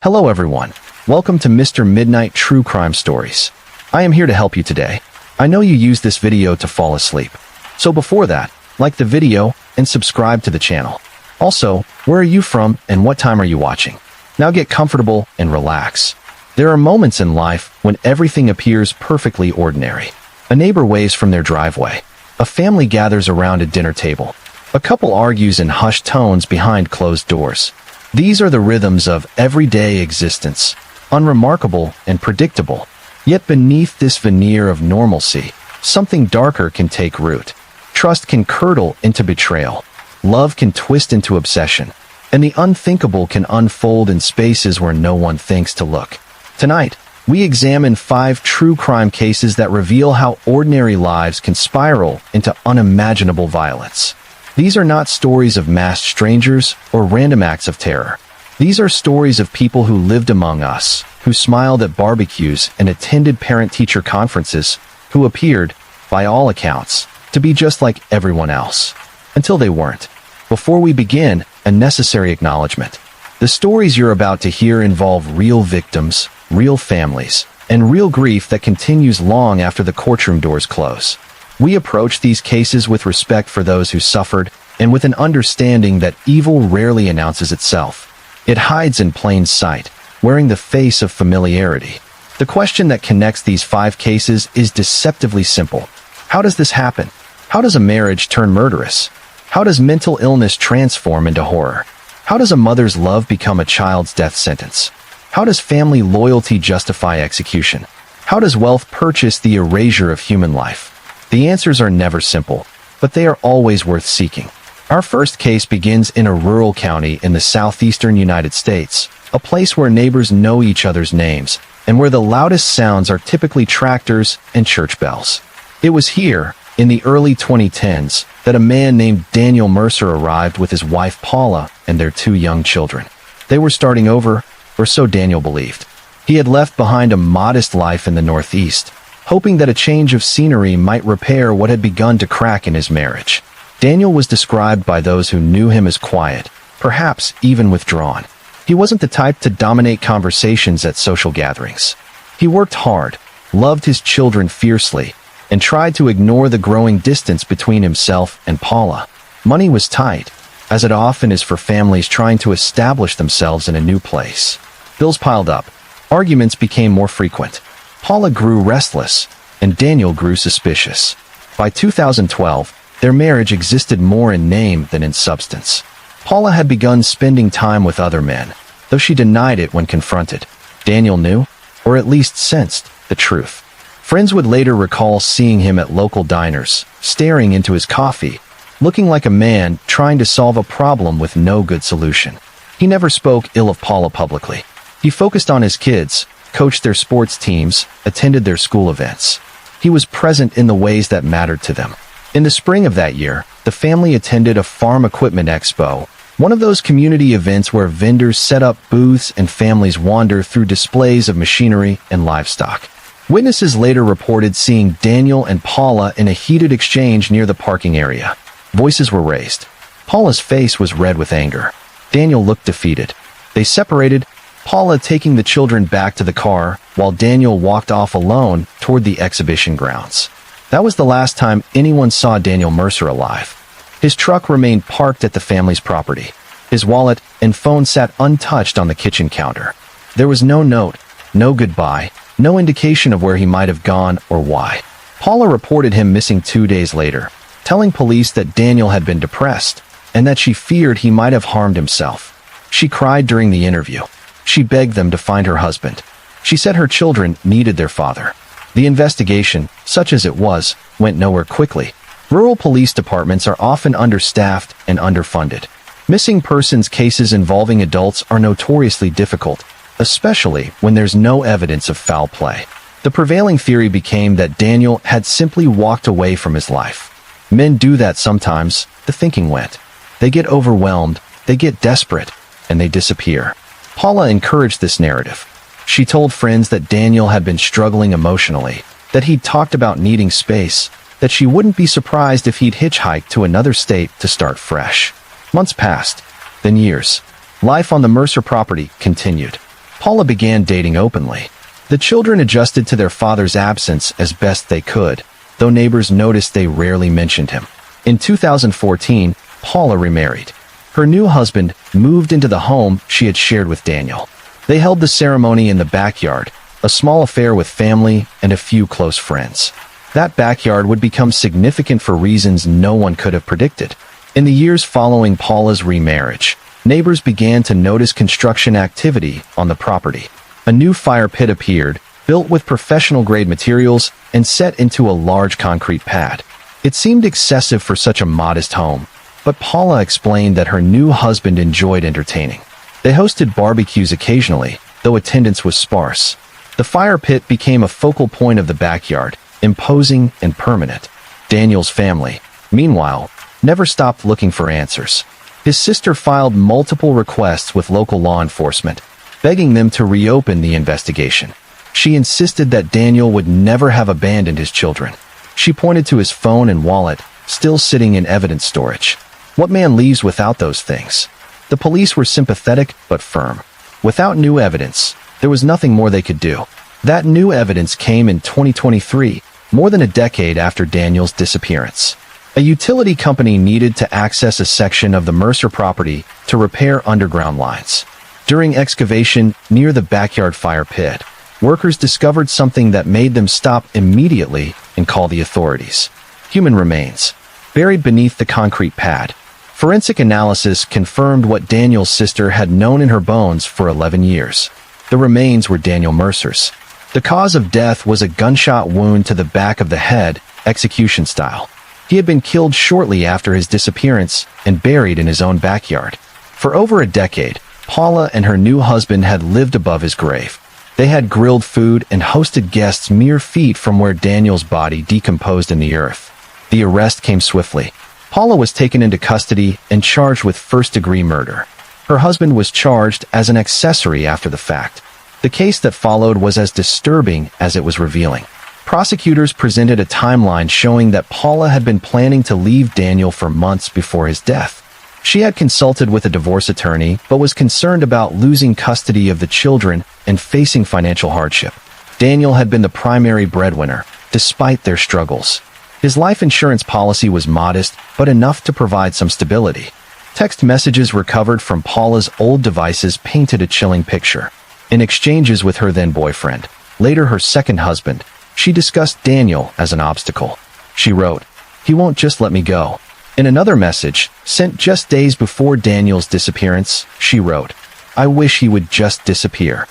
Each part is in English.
Hello everyone. Welcome to Mr. Midnight True Crime Stories. I am here to help you today. I know you use this video to fall asleep. So before that, like the video and subscribe to the channel. Also, where are you from and what time are you watching? Now get comfortable and relax. There are moments in life when everything appears perfectly ordinary. A neighbor waves from their driveway. A family gathers around a dinner table. A couple argues in hushed tones behind closed doors. These are the rhythms of everyday existence, unremarkable and predictable. Yet beneath this veneer of normalcy, something darker can take root. Trust can curdle into betrayal. Love can twist into obsession. And the unthinkable can unfold in spaces where no one thinks to look. Tonight, we examine 5 true crime cases that reveal how ordinary lives can spiral into unimaginable violence. These are not stories of masked strangers or random acts of terror. These are stories of people who lived among us, who smiled at barbecues and attended parent-teacher conferences, who appeared, by all accounts, to be just like everyone else. Until they weren't. Before we begin, a necessary acknowledgement. The stories you're about to hear involve real victims, real families, and real grief that continues long after the courtroom doors close. We approach these cases with respect for those who suffered, and with an understanding that evil rarely announces itself. It hides in plain sight, wearing the face of familiarity. The question that connects these 5 cases is deceptively simple. How does this happen? How does a marriage turn murderous? How does mental illness transform into horror? How does a mother's love become a child's death sentence? How does family loyalty justify execution? How does wealth purchase the erasure of human life? The answers are never simple, but they are always worth seeking. Our first case begins in a rural county in the southeastern United States, a place where neighbors know each other's names, and where the loudest sounds are typically tractors and church bells. It was here, in the early 2010s, that a man named Daniel Mercer arrived with his wife Paula and their 2 young children. They were starting over, or so Daniel believed. He had left behind a modest life in the Northeast, hoping that a change of scenery might repair what had begun to crack in his marriage. Daniel was described by those who knew him as quiet, perhaps even withdrawn. He wasn't the type to dominate conversations at social gatherings. He worked hard, loved his children fiercely, and tried to ignore the growing distance between himself and Paula. Money was tight, as it often is for families trying to establish themselves in a new place. Bills piled up. Arguments became more frequent. Paula grew restless, and Daniel grew suspicious. By 2012, their marriage existed more in name than in substance. Paula had begun spending time with other men, though she denied it when confronted. Daniel knew, or at least sensed, the truth. Friends would later recall seeing him at local diners, staring into his coffee, looking like a man trying to solve a problem with no good solution. He never spoke ill of Paula publicly. He focused on his kids, coached their sports teams, attended their school events. He was present in the ways that mattered to them. In the spring of that year, the family attended a farm equipment expo, one of those community events where vendors set up booths and families wander through displays of machinery and livestock. Witnesses later reported seeing Daniel and Paula in a heated exchange near the parking area. Voices were raised. Paula's face was red with anger. Daniel looked defeated. They separated, Paula taking the children back to the car, while Daniel walked off alone toward the exhibition grounds. That was the last time anyone saw Daniel Mercer alive. His truck remained parked at the family's property. His wallet and phone sat untouched on the kitchen counter. There was no note, no goodbye, no indication of where he might have gone or why. Paula reported him missing 2 days later, telling police that Daniel had been depressed and that she feared he might have harmed himself. She cried during the interview. She begged them to find her husband. She said her children needed their father. The investigation, such as it was, went nowhere quickly. Rural police departments are often understaffed and underfunded. Missing persons cases involving adults are notoriously difficult, especially when there's no evidence of foul play. The prevailing theory became that Daniel had simply walked away from his life. Men do that sometimes, the thinking went. They get overwhelmed, they get desperate, and they disappear. Paula encouraged this narrative. She told friends that Daniel had been struggling emotionally, that he'd talked about needing space, that she wouldn't be surprised if he'd hitchhike to another state to start fresh. Months passed, then years. Life on the Mercer property continued. Paula began dating openly. The children adjusted to their father's absence as best they could, though neighbors noticed they rarely mentioned him. In 2014, Paula remarried. Her new husband moved into the home she had shared with Daniel. They held the ceremony in the backyard, a small affair with family and a few close friends. That backyard would become significant for reasons no one could have predicted. In the years following Paula's remarriage, neighbors began to notice construction activity on the property. A new fire pit appeared, built with professional-grade materials and set into a large concrete pad. It seemed excessive for such a modest home, but Paula explained that her new husband enjoyed entertaining. They hosted barbecues occasionally, though attendance was sparse. The fire pit became a focal point of the backyard, imposing and permanent. Daniel's family, meanwhile, never stopped looking for answers. His sister filed multiple requests with local law enforcement, begging them to reopen the investigation. She insisted that Daniel would never have abandoned his children. She pointed to his phone and wallet, still sitting in evidence storage. What man leaves without those things? The police were sympathetic but firm. Without new evidence, there was nothing more they could do. That new evidence came in 2023, more than a decade after Daniel's disappearance. A utility company needed to access a section of the Mercer property to repair underground lines. During excavation near the backyard fire pit, workers discovered something that made them stop immediately and call the authorities. Human remains, buried beneath the concrete pad. Forensic analysis confirmed what Daniel's sister had known in her bones for 11 years. The remains were Daniel Mercer's. The cause of death was a gunshot wound to the back of the head, execution style. He had been killed shortly after his disappearance and buried in his own backyard. For over a decade, Paula and her new husband had lived above his grave. They had grilled food and hosted guests mere feet from where Daniel's body decomposed in the earth. The arrest came swiftly. Paula was taken into custody and charged with first-degree murder. Her husband was charged as an accessory after the fact. The case that followed was as disturbing as it was revealing. Prosecutors presented a timeline showing that Paula had been planning to leave Daniel for months before his death. She had consulted with a divorce attorney but was concerned about losing custody of the children and facing financial hardship. Daniel had been the primary breadwinner, despite their struggles. His life insurance policy was modest, but enough to provide some stability. Text messages recovered from Paula's old devices painted a chilling picture. In exchanges with her then-boyfriend, later her second husband, she discussed Daniel as an obstacle. She wrote, "He won't just let me go." In another message, sent just days before Daniel's disappearance, she wrote, "I wish he would just disappear."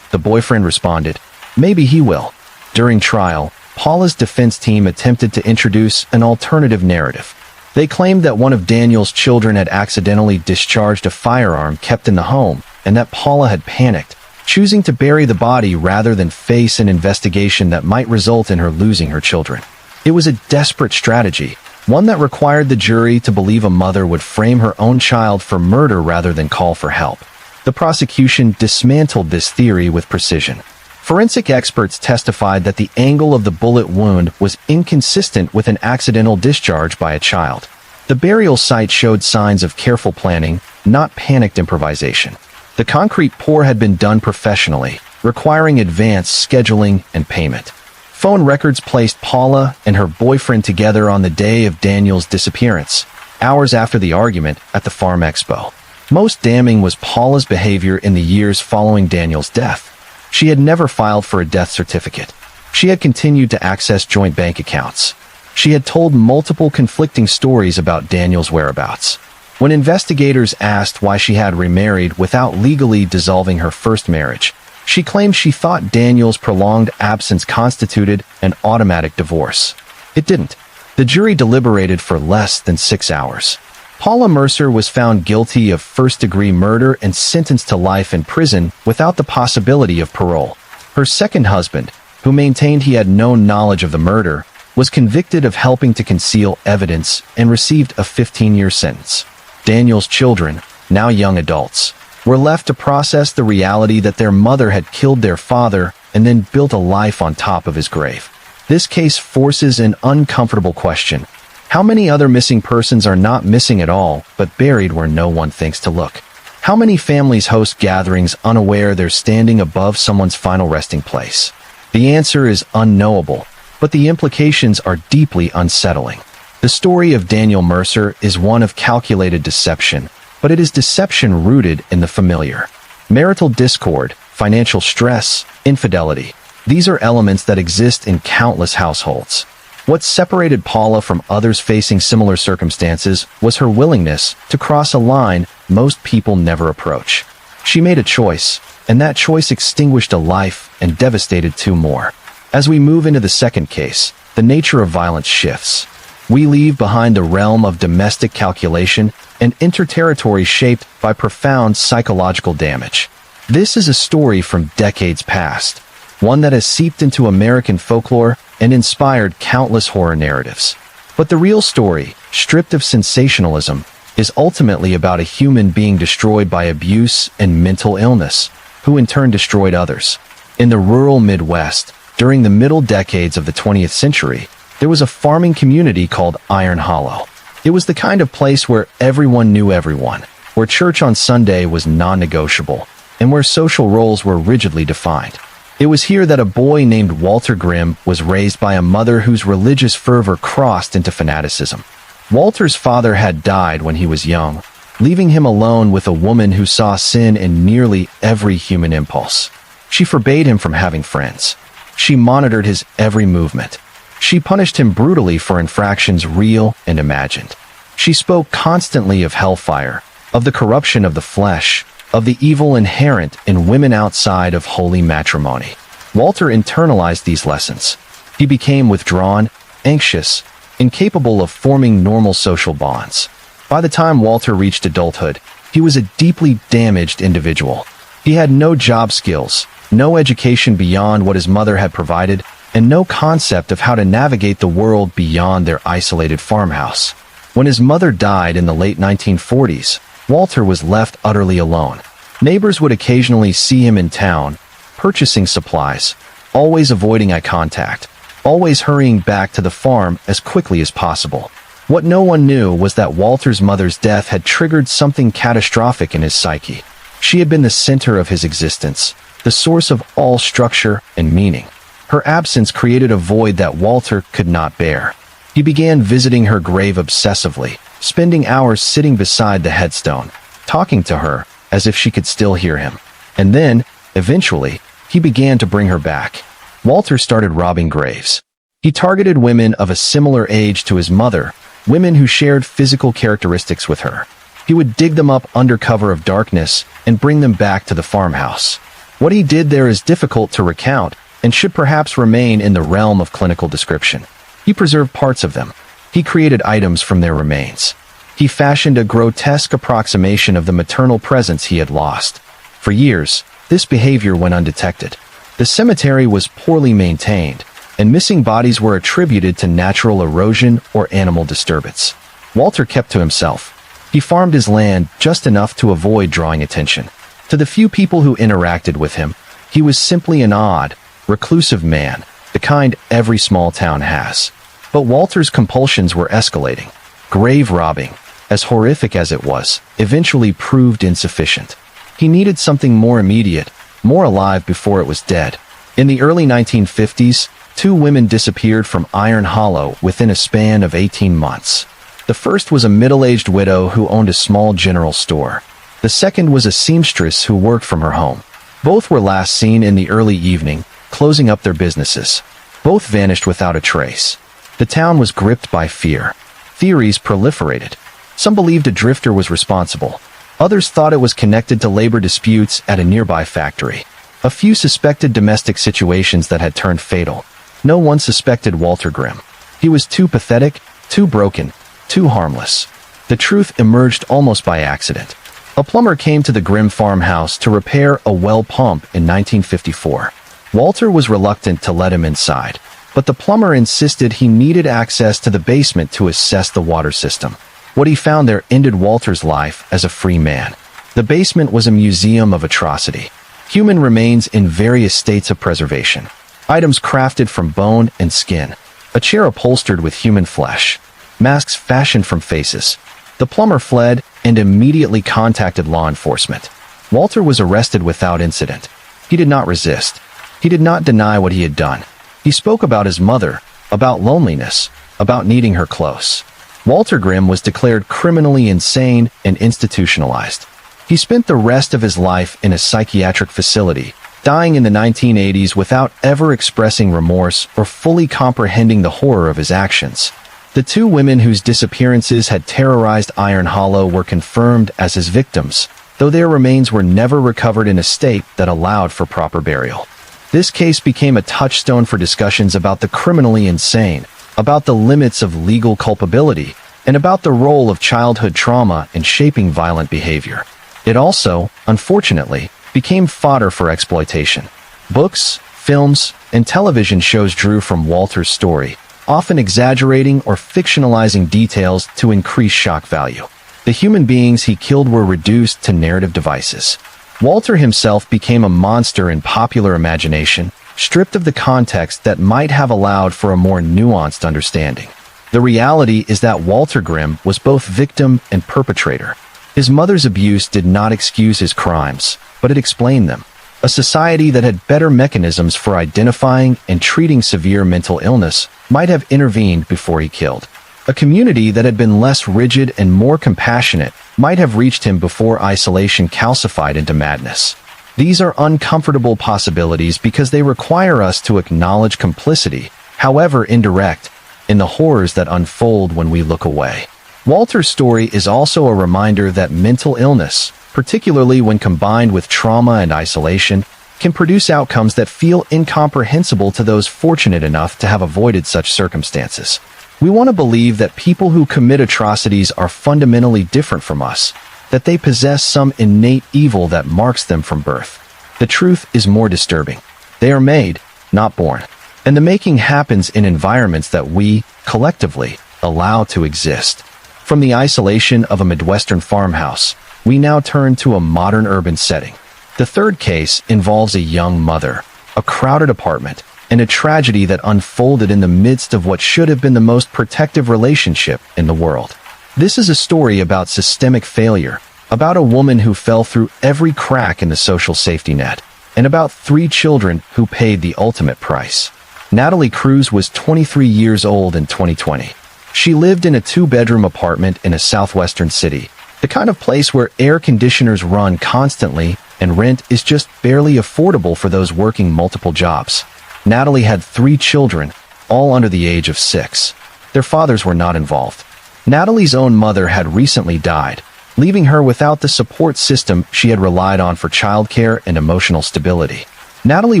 The boyfriend responded, "Maybe he will." During trial, Paula's defense team attempted to introduce an alternative narrative. They claimed that one of Daniel's children had accidentally discharged a firearm kept in the home, and that Paula had panicked, choosing to bury the body rather than face an investigation that might result in her losing her children. It was a desperate strategy, one that required the jury to believe a mother would frame her own child for murder rather than call for help. The prosecution dismantled this theory with precision. Forensic experts testified that the angle of the bullet wound was inconsistent with an accidental discharge by a child. The burial site showed signs of careful planning, not panicked improvisation. The concrete pour had been done professionally, requiring advanced scheduling and payment. Phone records placed Paula and her boyfriend together on the day of Daniel's disappearance, hours after the argument at the Farm Expo. Most damning was Paula's behavior in the years following Daniel's death. She had never filed for a death certificate. She had continued to access joint bank accounts. She had told multiple conflicting stories about Daniel's whereabouts. When investigators asked why she had remarried without legally dissolving her first marriage, she claimed she thought Daniel's prolonged absence constituted an automatic divorce. It didn't. The jury deliberated for less than 6 hours. Paula Mercer was found guilty of first-degree murder and sentenced to life in prison without the possibility of parole. Her second husband, who maintained he had no knowledge of the murder, was convicted of helping to conceal evidence and received a 15-year sentence. Daniel's children, now young adults, were left to process the reality that their mother had killed their father and then built a life on top of his grave. This case forces an uncomfortable question. How many other missing persons are not missing at all, but buried where no one thinks to look? How many families host gatherings unaware they're standing above someone's final resting place? The answer is unknowable, but the implications are deeply unsettling. The story of Daniel Mercer is one of calculated deception, but it is deception rooted in the familiar. Marital discord, financial stress, infidelity. These are elements that exist in countless households. What separated Paula from others facing similar circumstances was her willingness to cross a line most people never approach. She made a choice, and that choice extinguished a life and devastated two more. As we move into the second case, the nature of violence shifts. We leave behind the realm of domestic calculation and enter territory shaped by profound psychological damage. This is a story from decades past, one that has seeped into American folklore and inspired countless horror narratives. But the real story, stripped of sensationalism, is ultimately about a human being destroyed by abuse and mental illness, who in turn destroyed others. In the rural Midwest, during the middle decades of the 20th century, there was a farming community called Iron Hollow. It was the kind of place where everyone knew everyone, where church on Sunday was non-negotiable, and where social roles were rigidly defined. It was here that a boy named Walter Grimm was raised by a mother whose religious fervor crossed into fanaticism. Walter's father had died when he was young, leaving him alone with a woman who saw sin in nearly every human impulse. She forbade him from having friends. She monitored his every movement. She punished him brutally for infractions real and imagined. She spoke constantly of hellfire, of the corruption of the flesh, of the evil inherent in women outside of holy matrimony. Walter internalized these lessons. He became withdrawn, anxious, incapable of forming normal social bonds. By the time Walter reached adulthood, he was a deeply damaged individual. He had no job skills, no education beyond what his mother had provided, and no concept of how to navigate the world beyond their isolated farmhouse. When his mother died in the late 1940s, Walter was left utterly alone. Neighbors would occasionally see him in town, purchasing supplies, always avoiding eye contact, always hurrying back to the farm as quickly as possible. What no one knew was that Walter's mother's death had triggered something catastrophic in his psyche. She had been the center of his existence, the source of all structure and meaning. Her absence created a void that Walter could not bear. He began visiting her grave obsessively, spending hours sitting beside the headstone, talking to her as if she could still hear him. And then, eventually, he began to bring her back. Walter started robbing graves. He targeted women of a similar age to his mother, women who shared physical characteristics with her. He would dig them up under cover of darkness and bring them back to the farmhouse. What he did there is difficult to recount and should perhaps remain in the realm of clinical description. He preserved parts of them. He created items from their remains. He fashioned a grotesque approximation of the maternal presence he had lost. For years, this behavior went undetected. The cemetery was poorly maintained, and missing bodies were attributed to natural erosion or animal disturbance. Walter kept to himself. He farmed his land just enough to avoid drawing attention. To the few people who interacted with him, he was simply an odd, reclusive man, the kind every small town has. But Walter's compulsions were escalating. Grave robbing, as horrific as it was, eventually proved insufficient. He needed something more immediate, more alive before it was dead. In the early 1950s, 2 women disappeared from Iron Hollow within a span of 18 months. The first was a middle-aged widow who owned a small general store. The second was a seamstress who worked from her home. Both were last seen in the early evening, closing up their businesses. Both vanished without a trace. The town was gripped by fear. Theories proliferated. Some believed a drifter was responsible. Others thought it was connected to labor disputes at a nearby factory. A few suspected domestic situations that had turned fatal. No one suspected Walter Grimm. He was too pathetic, too broken, too harmless. The truth emerged almost by accident. A plumber came to the Grimm farmhouse to repair a well pump in 1954. Walter was reluctant to let him inside, but the plumber insisted he needed access to the basement to assess the water system. What he found there ended Walter's life as a free man. The basement was a museum of atrocity. Human remains in various states of preservation. Items crafted from bone and skin. A chair upholstered with human flesh. Masks fashioned from faces. The plumber fled and immediately contacted law enforcement. Walter was arrested without incident. He did not resist. He did not deny what he had done. He spoke about his mother, about loneliness, about needing her close. Walter Grimm was declared criminally insane and institutionalized. He spent the rest of his life in a psychiatric facility, dying in the 1980s without ever expressing remorse or fully comprehending the horror of his actions. The two women whose disappearances had terrorized Iron Hollow were confirmed as his victims, though their remains were never recovered in a state that allowed for proper burial. This case became a touchstone for discussions about the criminally insane, about the limits of legal culpability, and about the role of childhood trauma in shaping violent behavior. It also, unfortunately, became fodder for exploitation. Books, films, and television shows drew from Walter's story, often exaggerating or fictionalizing details to increase shock value. The human beings he killed were reduced to narrative devices. Walter himself became a monster in popular imagination, stripped of the context that might have allowed for a more nuanced understanding. The reality is that Walter Grimm was both victim and perpetrator. His mother's abuse did not excuse his crimes, but it explained them. A society that had better mechanisms for identifying and treating severe mental illness might have intervened before he killed. A community that had been less rigid and more compassionate might have reached him before isolation calcified into madness. These are uncomfortable possibilities because they require us to acknowledge complicity, however indirect, in the horrors that unfold when we look away. Walter's story is also a reminder that mental illness, particularly when combined with trauma and isolation, can produce outcomes that feel incomprehensible to those fortunate enough to have avoided such circumstances. We want to believe that people who commit atrocities are fundamentally different from us, that they possess some innate evil that marks them from birth. The truth is more disturbing. They are made, not born. And the making happens in environments that we, collectively, allow to exist. From the isolation of a Midwestern farmhouse, we now turn to a modern urban setting. The third case involves a young mother, a crowded apartment, and a tragedy that unfolded in the midst of what should have been the most protective relationship in the world. This is a story about systemic failure, about a woman who fell through every crack in the social safety net, and about 3 children who paid the ultimate price. Natalie Cruz was 23 years old in 2020. She lived in a 2-bedroom apartment in a southwestern city, the kind of place where air conditioners run constantly and rent is just barely affordable for those working multiple jobs. Natalie had 3 children, all under the age of 6. Their fathers were not involved. Natalie's own mother had recently died, leaving her without the support system she had relied on for childcare and emotional stability. Natalie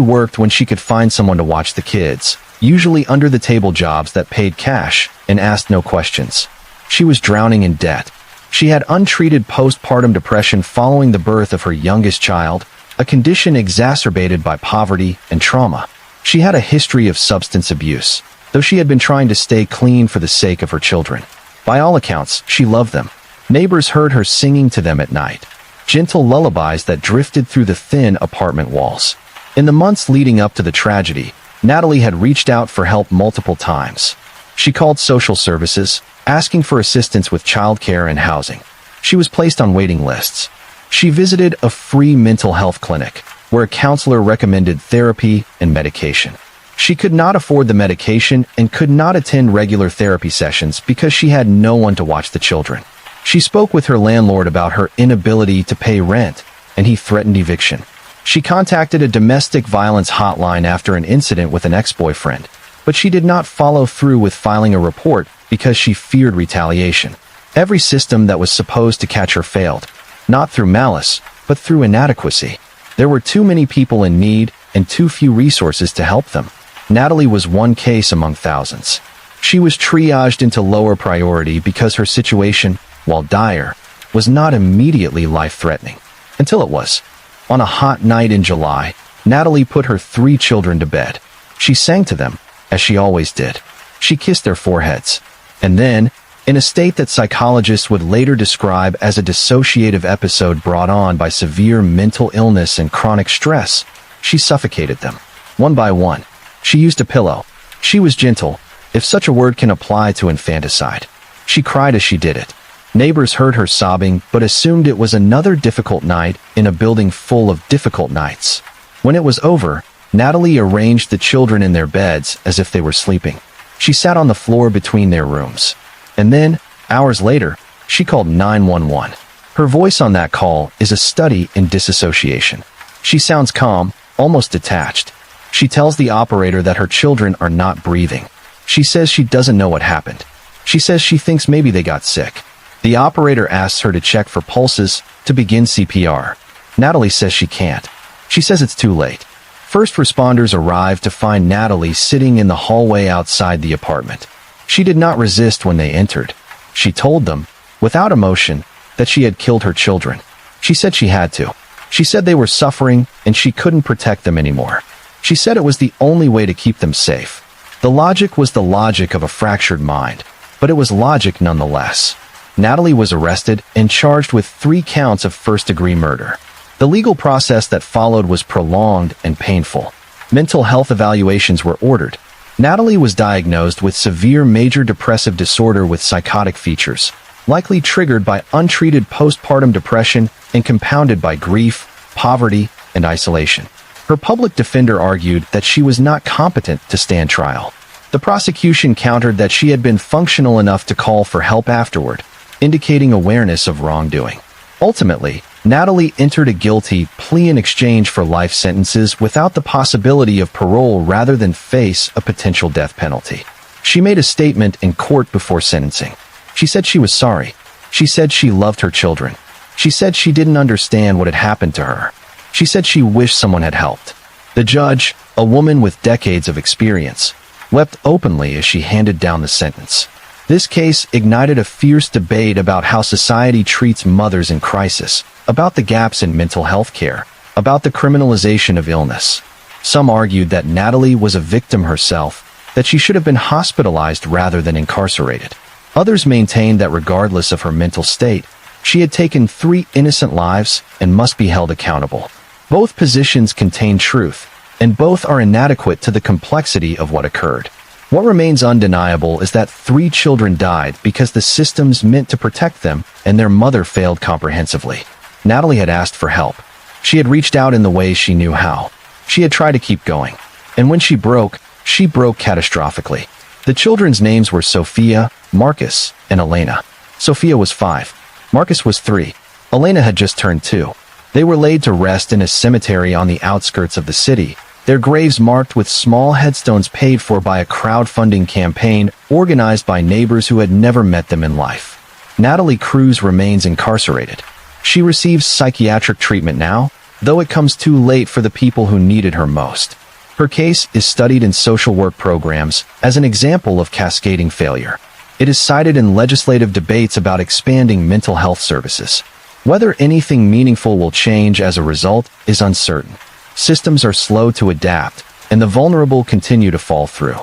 worked when she could find someone to watch the kids, usually under-the-table jobs that paid cash and asked no questions. She was drowning in debt. She had untreated postpartum depression following the birth of her youngest child, a condition exacerbated by poverty and trauma. She had a history of substance abuse, though she had been trying to stay clean for the sake of her children. By all accounts, she loved them. Neighbors heard her singing to them at night, gentle lullabies that drifted through the thin apartment walls. In the months leading up to the tragedy, Natalie had reached out for help multiple times. She called social services, asking for assistance with childcare and housing. She was placed on waiting lists. She visited a free mental health clinic, where a counselor recommended therapy and medication. She could not afford the medication and could not attend regular therapy sessions because she had no one to watch the children. She spoke with her landlord about her inability to pay rent, and he threatened eviction. She contacted a domestic violence hotline after an incident with an ex-boyfriend, but she did not follow through with filing a report because she feared retaliation. Every system that was supposed to catch her failed, not through malice, but through inadequacy. There were too many people in need and too few resources to help them. Natalie was one case among thousands. She was triaged into lower priority because her situation, while dire, was not immediately life-threatening. Until it was. On a hot night in July, Natalie put her 3 children to bed. She sang to them, as she always did. She kissed their foreheads. And then, in a state that psychologists would later describe as a dissociative episode brought on by severe mental illness and chronic stress, she suffocated them. One by one. She used a pillow. She was gentle, if such a word can apply to infanticide. She cried as she did it. Neighbors heard her sobbing but assumed it was another difficult night in a building full of difficult nights. When it was over, Natalie arranged the children in their beds as if they were sleeping. She sat on the floor between their rooms. And then, hours later, she called 911. Her voice on that call is a study in disassociation. She sounds calm, almost detached. She tells the operator that her children are not breathing. She says she doesn't know what happened. She says she thinks maybe they got sick. The operator asks her to check for pulses to begin CPR. Natalie says she can't. She says it's too late. First responders arrive to find Natalie sitting in the hallway outside the apartment. She did not resist when they entered. She told them, without emotion, that she had killed her children. She said she had to. She said they were suffering and she couldn't protect them anymore. She said it was the only way to keep them safe. The logic was the logic of a fractured mind, but it was logic nonetheless. Natalie was arrested and charged with 3 counts of first-degree murder. The legal process that followed was prolonged and painful. Mental health evaluations were ordered. Natalie was diagnosed with severe major depressive disorder with psychotic features, likely triggered by untreated postpartum depression and compounded by grief, poverty, and isolation. Her public defender argued that she was not competent to stand trial. The prosecution countered that she had been functional enough to call for help afterward, indicating awareness of wrongdoing. Ultimately, Natalie entered a guilty plea in exchange for life sentences without the possibility of parole rather than face a potential death penalty. She made a statement in court before sentencing. She said she was sorry. She said she loved her children. She said she didn't understand what had happened to her. She said she wished someone had helped. The judge, a woman with decades of experience, wept openly as she handed down the sentence. This case ignited a fierce debate about how society treats mothers in crisis, about the gaps in mental health care, about the criminalization of illness. Some argued that Natalie was a victim herself, that she should have been hospitalized rather than incarcerated. Others maintained that regardless of her mental state, she had taken 3 innocent lives and must be held accountable. Both positions contain truth, and both are inadequate to the complexity of what occurred. What remains undeniable is that 3 children died because the systems meant to protect them and their mother failed comprehensively. Natalie had asked for help. She had reached out in the ways she knew how. She had tried to keep going. And when she broke catastrophically. The children's names were Sophia, Marcus, and Elena. Sophia was 5. Marcus was 3. Elena had just turned 2. They were laid to rest in a cemetery on the outskirts of the city, their graves marked with small headstones paid for by a crowdfunding campaign organized by neighbors who had never met them in life. Natalie Cruz remains incarcerated. She receives psychiatric treatment now, though it comes too late for the people who needed her most. Her case is studied in social work programs as an example of cascading failure. It is cited in legislative debates about expanding mental health services. Whether anything meaningful will change as a result is uncertain. Systems are slow to adapt, and the vulnerable continue to fall through.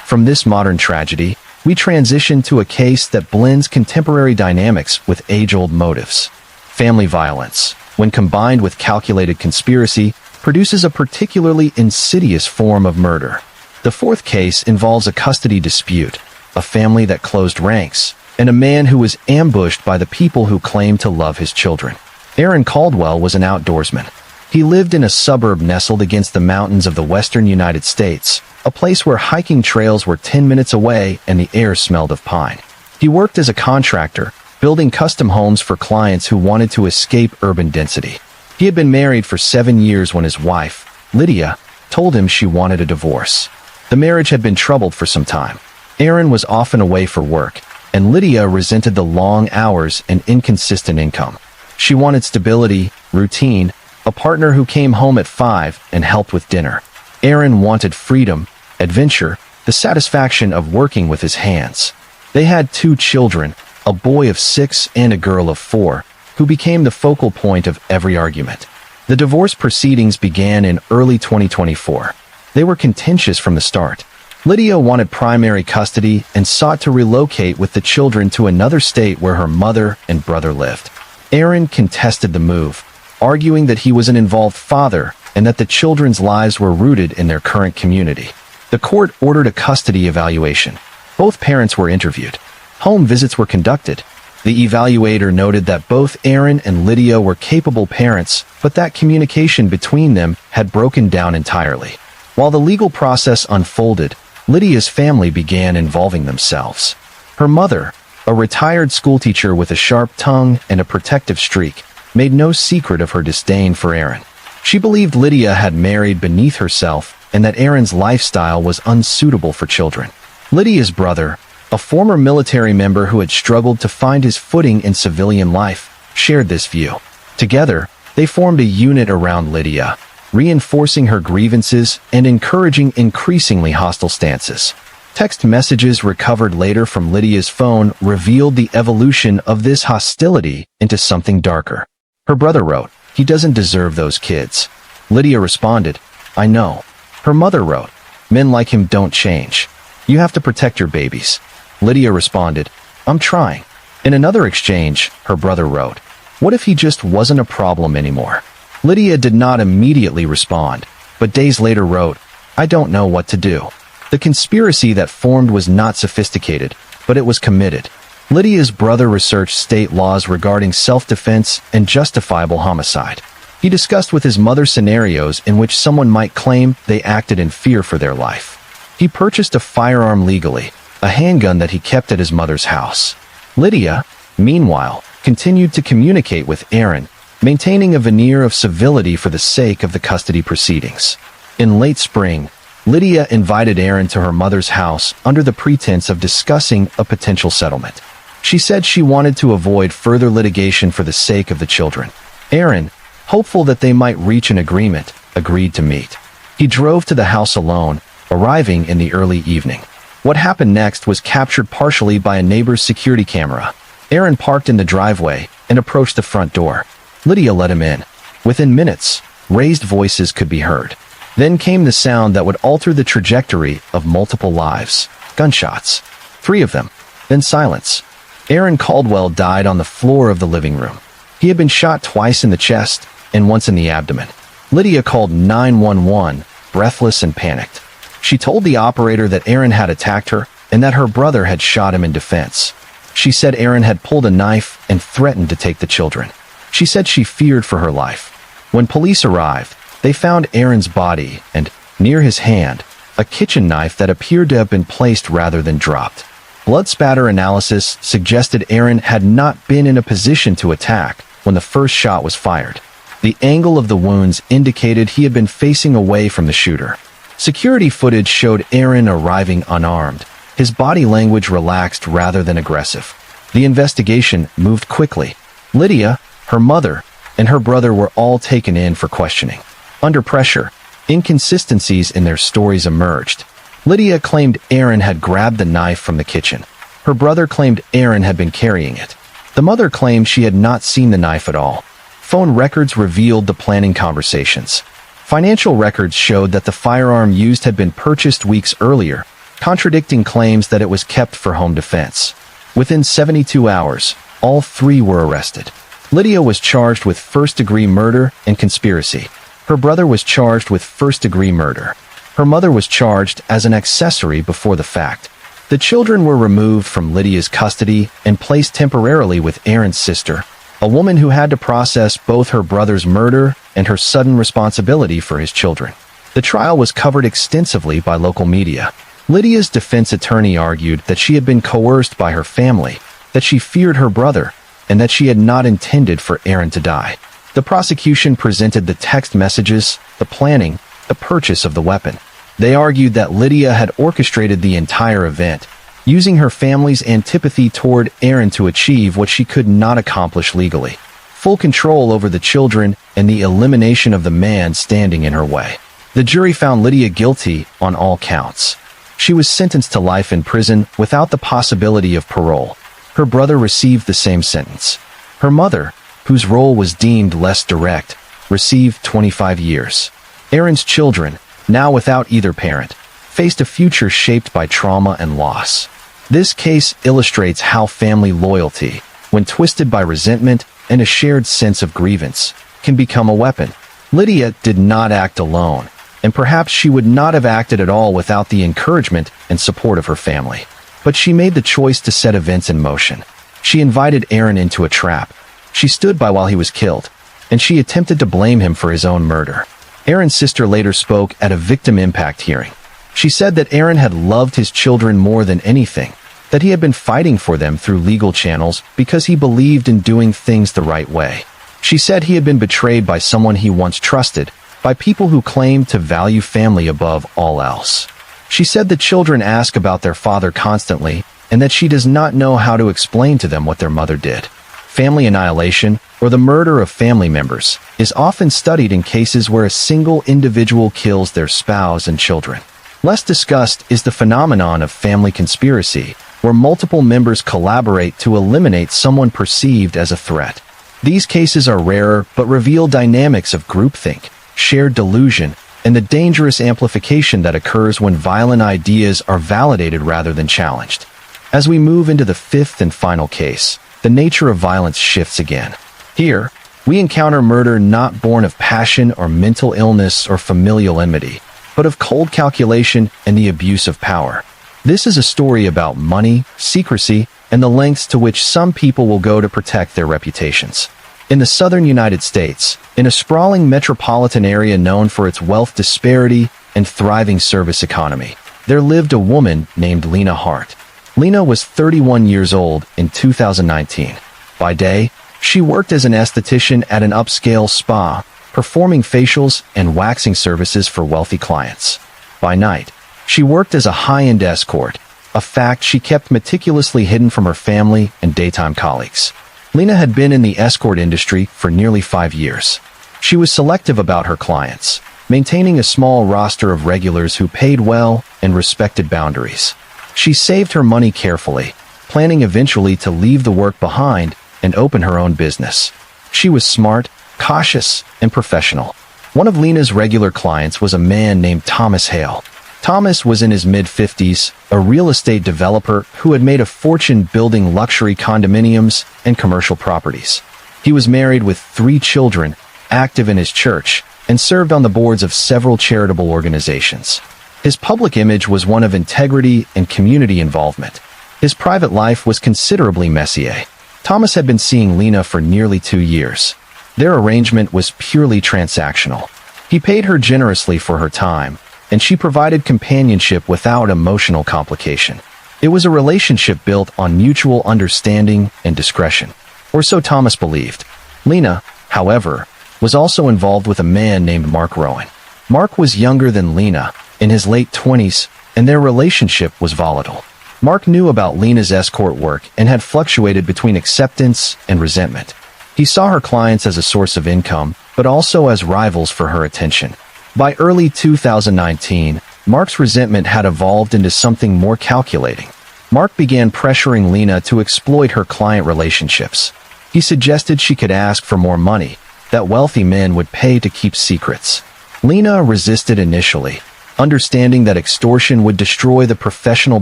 From this modern tragedy, we transition to a case that blends contemporary dynamics with age-old motives. Family violence, when combined with calculated conspiracy, produces a particularly insidious form of murder. The 4th case involves a custody dispute, a family that closed ranks, and a man who was ambushed by the people who claimed to love his children. Aaron Caldwell was an outdoorsman. He lived in a suburb nestled against the mountains of the western United States, a place where hiking trails were 10 minutes away and the air smelled of pine. He worked as a contractor, building custom homes for clients who wanted to escape urban density. He had been married for 7 years when his wife, Lydia, told him she wanted a divorce. The marriage had been troubled for some time. Aaron was often away for work, and Lydia resented the long hours and inconsistent income. She wanted stability, routine, a partner who came home at 5 and helped with dinner. Aaron wanted freedom, adventure, the satisfaction of working with his hands. They had 2 children, a boy of 6 and a girl of 4, who became the focal point of every argument. The divorce proceedings began in early 2024. They were contentious from the start. Lydia wanted primary custody and sought to relocate with the children to another state where her mother and brother lived. Aaron contested the move, arguing that he was an involved father and that the children's lives were rooted in their current community. The court ordered a custody evaluation. Both parents were interviewed. Home visits were conducted. The evaluator noted that both Aaron and Lydia were capable parents, but that communication between them had broken down entirely. While the legal process unfolded, Lydia's family began involving themselves. Her mother, a retired schoolteacher with a sharp tongue and a protective streak, made no secret of her disdain for Aaron. She believed Lydia had married beneath herself and that Aaron's lifestyle was unsuitable for children. Lydia's brother, a former military member who had struggled to find his footing in civilian life, shared this view. Together, they formed a unit around Lydia, reinforcing her grievances and encouraging increasingly hostile stances. Text messages recovered later from Lydia's phone revealed the evolution of this hostility into something darker. Her brother wrote, "He doesn't deserve those kids." Lydia responded, "I know." Her mother wrote, "Men like him don't change. You have to protect your babies." Lydia responded, "I'm trying." In another exchange, her brother wrote, "What if he just wasn't a problem anymore?" Lydia did not immediately respond, but days later wrote, "I don't know what to do." The conspiracy that formed was not sophisticated, but it was committed. Lydia's brother researched state laws regarding self-defense and justifiable homicide. He discussed with his mother scenarios in which someone might claim they acted in fear for their life. He purchased a firearm legally, a handgun that he kept at his mother's house. Lydia, meanwhile, continued to communicate with Aaron, maintaining a veneer of civility for the sake of the custody proceedings. In late spring, Lydia invited Aaron to her mother's house under the pretense of discussing a potential settlement. She said she wanted to avoid further litigation for the sake of the children. Aaron, hopeful that they might reach an agreement, agreed to meet. He drove to the house alone, arriving in the early evening. What happened next was captured partially by a neighbor's security camera. Aaron parked in the driveway and approached the front door. Lydia let him in. Within minutes, raised voices could be heard. Then came the sound that would alter the trajectory of multiple lives. Gunshots. 3 of them. Then silence. Aaron Caldwell died on the floor of the living room. He had been shot twice in the chest and once in the abdomen. Lydia called 911, breathless and panicked. She told the operator that Aaron had attacked her and that her brother had shot him in defense. She said Aaron had pulled a knife and threatened to take the children. She said she feared for her life. When police arrived, they found Aaron's body and, near his hand, a kitchen knife that appeared to have been placed rather than dropped. Blood spatter analysis suggested Aaron had not been in a position to attack when the first shot was fired. The angle of the wounds indicated he had been facing away from the shooter. Security footage showed Aaron arriving unarmed, his body language relaxed rather than aggressive. The investigation moved quickly. Lydia, her mother, and her brother were all taken in for questioning. Under pressure, inconsistencies in their stories emerged. Lydia claimed Aaron had grabbed the knife from the kitchen. Her brother claimed Aaron had been carrying it. The mother claimed she had not seen the knife at all. Phone records revealed the planning conversations. Financial records showed that the firearm used had been purchased weeks earlier, contradicting claims that it was kept for home defense. Within 72 hours, all 3 were arrested. Lydia was charged with first-degree murder and conspiracy. Her brother was charged with first-degree murder. Her mother was charged as an accessory before the fact. The children were removed from Lydia's custody and placed temporarily with Aaron's sister, a woman who had to process both her brother's murder and her sudden responsibility for his children. The trial was covered extensively by local media. Lydia's defense attorney argued that she had been coerced by her family, that she feared her brother, and that she had not intended for Aaron to die. The prosecution presented the text messages, the planning, the purchase of the weapon. They argued that Lydia had orchestrated the entire event, using her family's antipathy toward Aaron to achieve what she could not accomplish legally: full control over the children and the elimination of the man standing in her way. The jury found Lydia guilty on all counts. She was sentenced to life in prison without the possibility of parole. Her brother received the same sentence. Her mother, whose role was deemed less direct, received 25 years. Aaron's children, now without either parent, faced a future shaped by trauma and loss. This case illustrates how family loyalty, when twisted by resentment and a shared sense of grievance, can become a weapon. Lydia did not act alone, and perhaps she would not have acted at all without the encouragement and support of her family. But she made the choice to set events in motion. She invited Aaron into a trap. She stood by while he was killed, and she attempted to blame him for his own murder. Aaron's sister later spoke at a victim impact hearing. She said that Aaron had loved his children more than anything, that he had been fighting for them through legal channels because he believed in doing things the right way. She said he had been betrayed by someone he once trusted, by people who claimed to value family above all else. She said the children ask about their father constantly, and that she does not know how to explain to them what their mother did. Family annihilation, or the murder of family members, is often studied in cases where a single individual kills their spouse and children. Less discussed is the phenomenon of family conspiracy, where multiple members collaborate to eliminate someone perceived as a threat. These cases are rarer but reveal dynamics of groupthink, shared delusion, and the dangerous amplification that occurs when violent ideas are validated rather than challenged. As we move into the fifth and final case, the nature of violence shifts again. Here, we encounter murder not born of passion or mental illness or familial enmity, but of cold calculation and the abuse of power. This is a story about money, secrecy, and the lengths to which some people will go to protect their reputations. In the southern United States, in a sprawling metropolitan area known for its wealth disparity and thriving service economy, there lived a woman named Lena Hart. Lena was 31 years old in 2019. By day, she worked as an esthetician at an upscale spa, performing facials and waxing services for wealthy clients. By night, she worked as a high-end escort, a fact she kept meticulously hidden from her family and daytime colleagues. Lena had been in the escort industry for nearly 5 years. She was selective about her clients, maintaining a small roster of regulars who paid well and respected boundaries. She saved her money carefully, planning eventually to leave the work behind and open her own business. She was smart, cautious, and professional. One of Lena's regular clients was a man named Thomas Hale. Thomas was in his mid-50s, a real estate developer who had made a fortune building luxury condominiums and commercial properties. He was married with 3 children, active in his church, and served on the boards of several charitable organizations. His public image was one of integrity and community involvement. His private life was considerably messier. Thomas had been seeing Lena for nearly 2 years. Their arrangement was purely transactional. He paid her generously for her time, and she provided companionship without emotional complication. It was a relationship built on mutual understanding and discretion. Or so Thomas believed. Lena, however, was also involved with a man named Mark Rowan. Mark was younger than Lena, in his late 20s, and their relationship was volatile. Mark knew about Lena's escort work and had fluctuated between acceptance and resentment. He saw her clients as a source of income, but also as rivals for her attention. By early 2019, Mark's resentment had evolved into something more calculating. Mark began pressuring Lena to exploit her client relationships. He suggested she could ask for more money, that wealthy men would pay to keep secrets. Lena resisted initially, understanding that extortion would destroy the professional